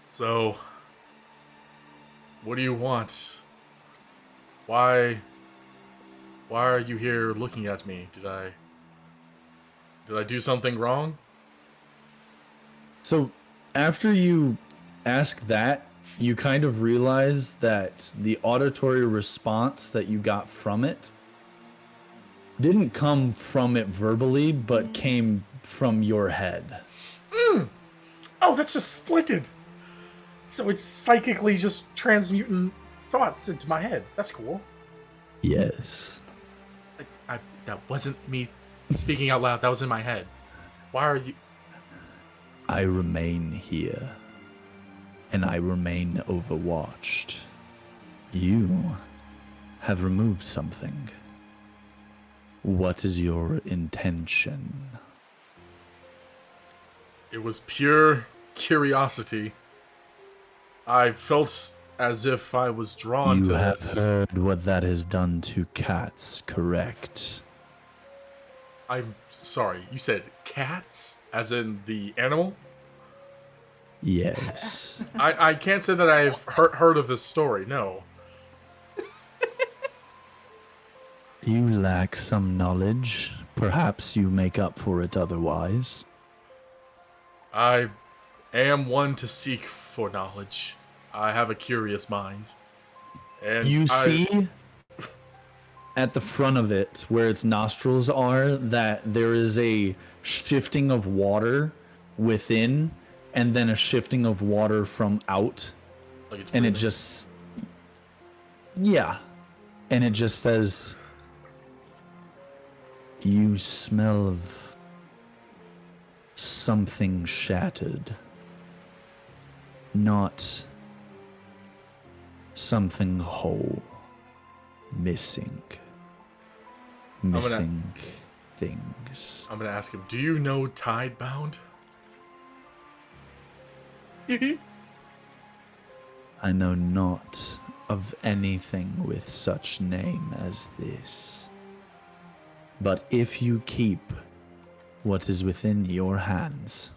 So, what do you want? Why are you here looking at me? Did I do something wrong? So, after you ask that, you kind of realize that the auditory response that you got from it didn't come from it verbally, but came from your head. Oh, that's just splitted. So it's psychically just transmuting thoughts into my head. That's cool. Yes. That wasn't me speaking out loud. That was in my head. Why are you... I remain here, and I remain overwatched. You have removed something. What is your intention? It was pure curiosity. I felt as if I was drawn You to have this. heard what that has done to cats, correct? I'm sorry, you said cats? As in the animal? Yes. I can't say that I've heard of this story, no. You lack some knowledge. Perhaps you make up for it otherwise. I am one to seek for knowledge. I have a curious mind. And You see at the front of it, where its nostrils are, that there is a shifting of water within, and then a shifting of water from out. Like it's And it breathing. just... Yeah. And it just says... You smell of... something shattered. Not... something whole. Missing. Missing things. I'm gonna ask him, do you know Tidebound? I know not of anything with such name as this. But if you keep what is within your hands,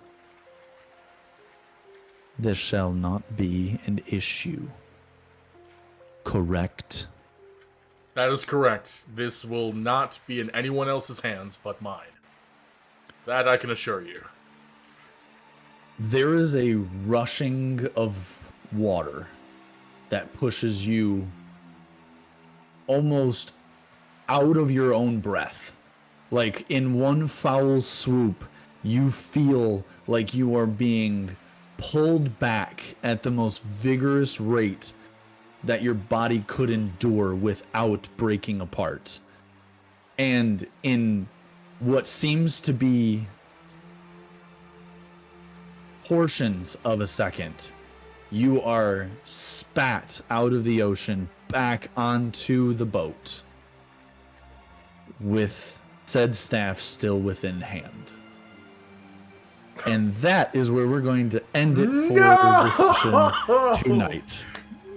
there shall not be an issue. Correct? That is correct. This will not be in anyone else's hands but mine. That I can assure you. There is a rushing of water that pushes you almost out of your own breath. Like in one foul swoop, you feel like you are being pulled back at the most vigorous rate that your body could endure without breaking apart. And in what seems to be portions of a second, you are spat out of the ocean back onto the boat with said staff still within hand. And that is where we're going to end it for the session tonight.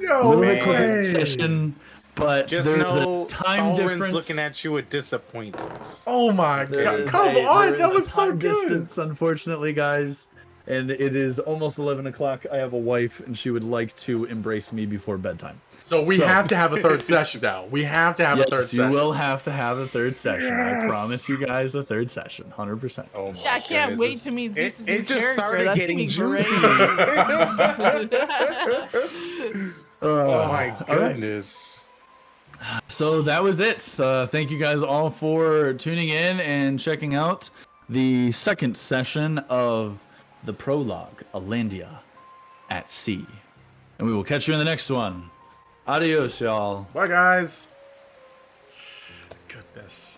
A No little bit quicker way. session, but Just there's know a time Alrin's difference. looking at you with disappointment. Oh my There god! is Come a- on, there that is was a so time good. distance, unfortunately, guys. And it is almost 11 o'clock. I have a wife, and she would like to embrace me before bedtime. So we have to have a third session now. We have to have a third Yes, you session. will have to have a third session. I Yes. promise you guys a third session, 100%. Oh my Yeah, I can't goodness, wait this- to meet Zeus's It new just character. started That's getting gonna be juicy. great. Oh my All right. goodness. So that was it. Thank you guys all for tuning in and checking out the second session of the prologue, Allandia at Sea. And we will catch you in the next one. Adios, y'all. Bye, guys. Goodness.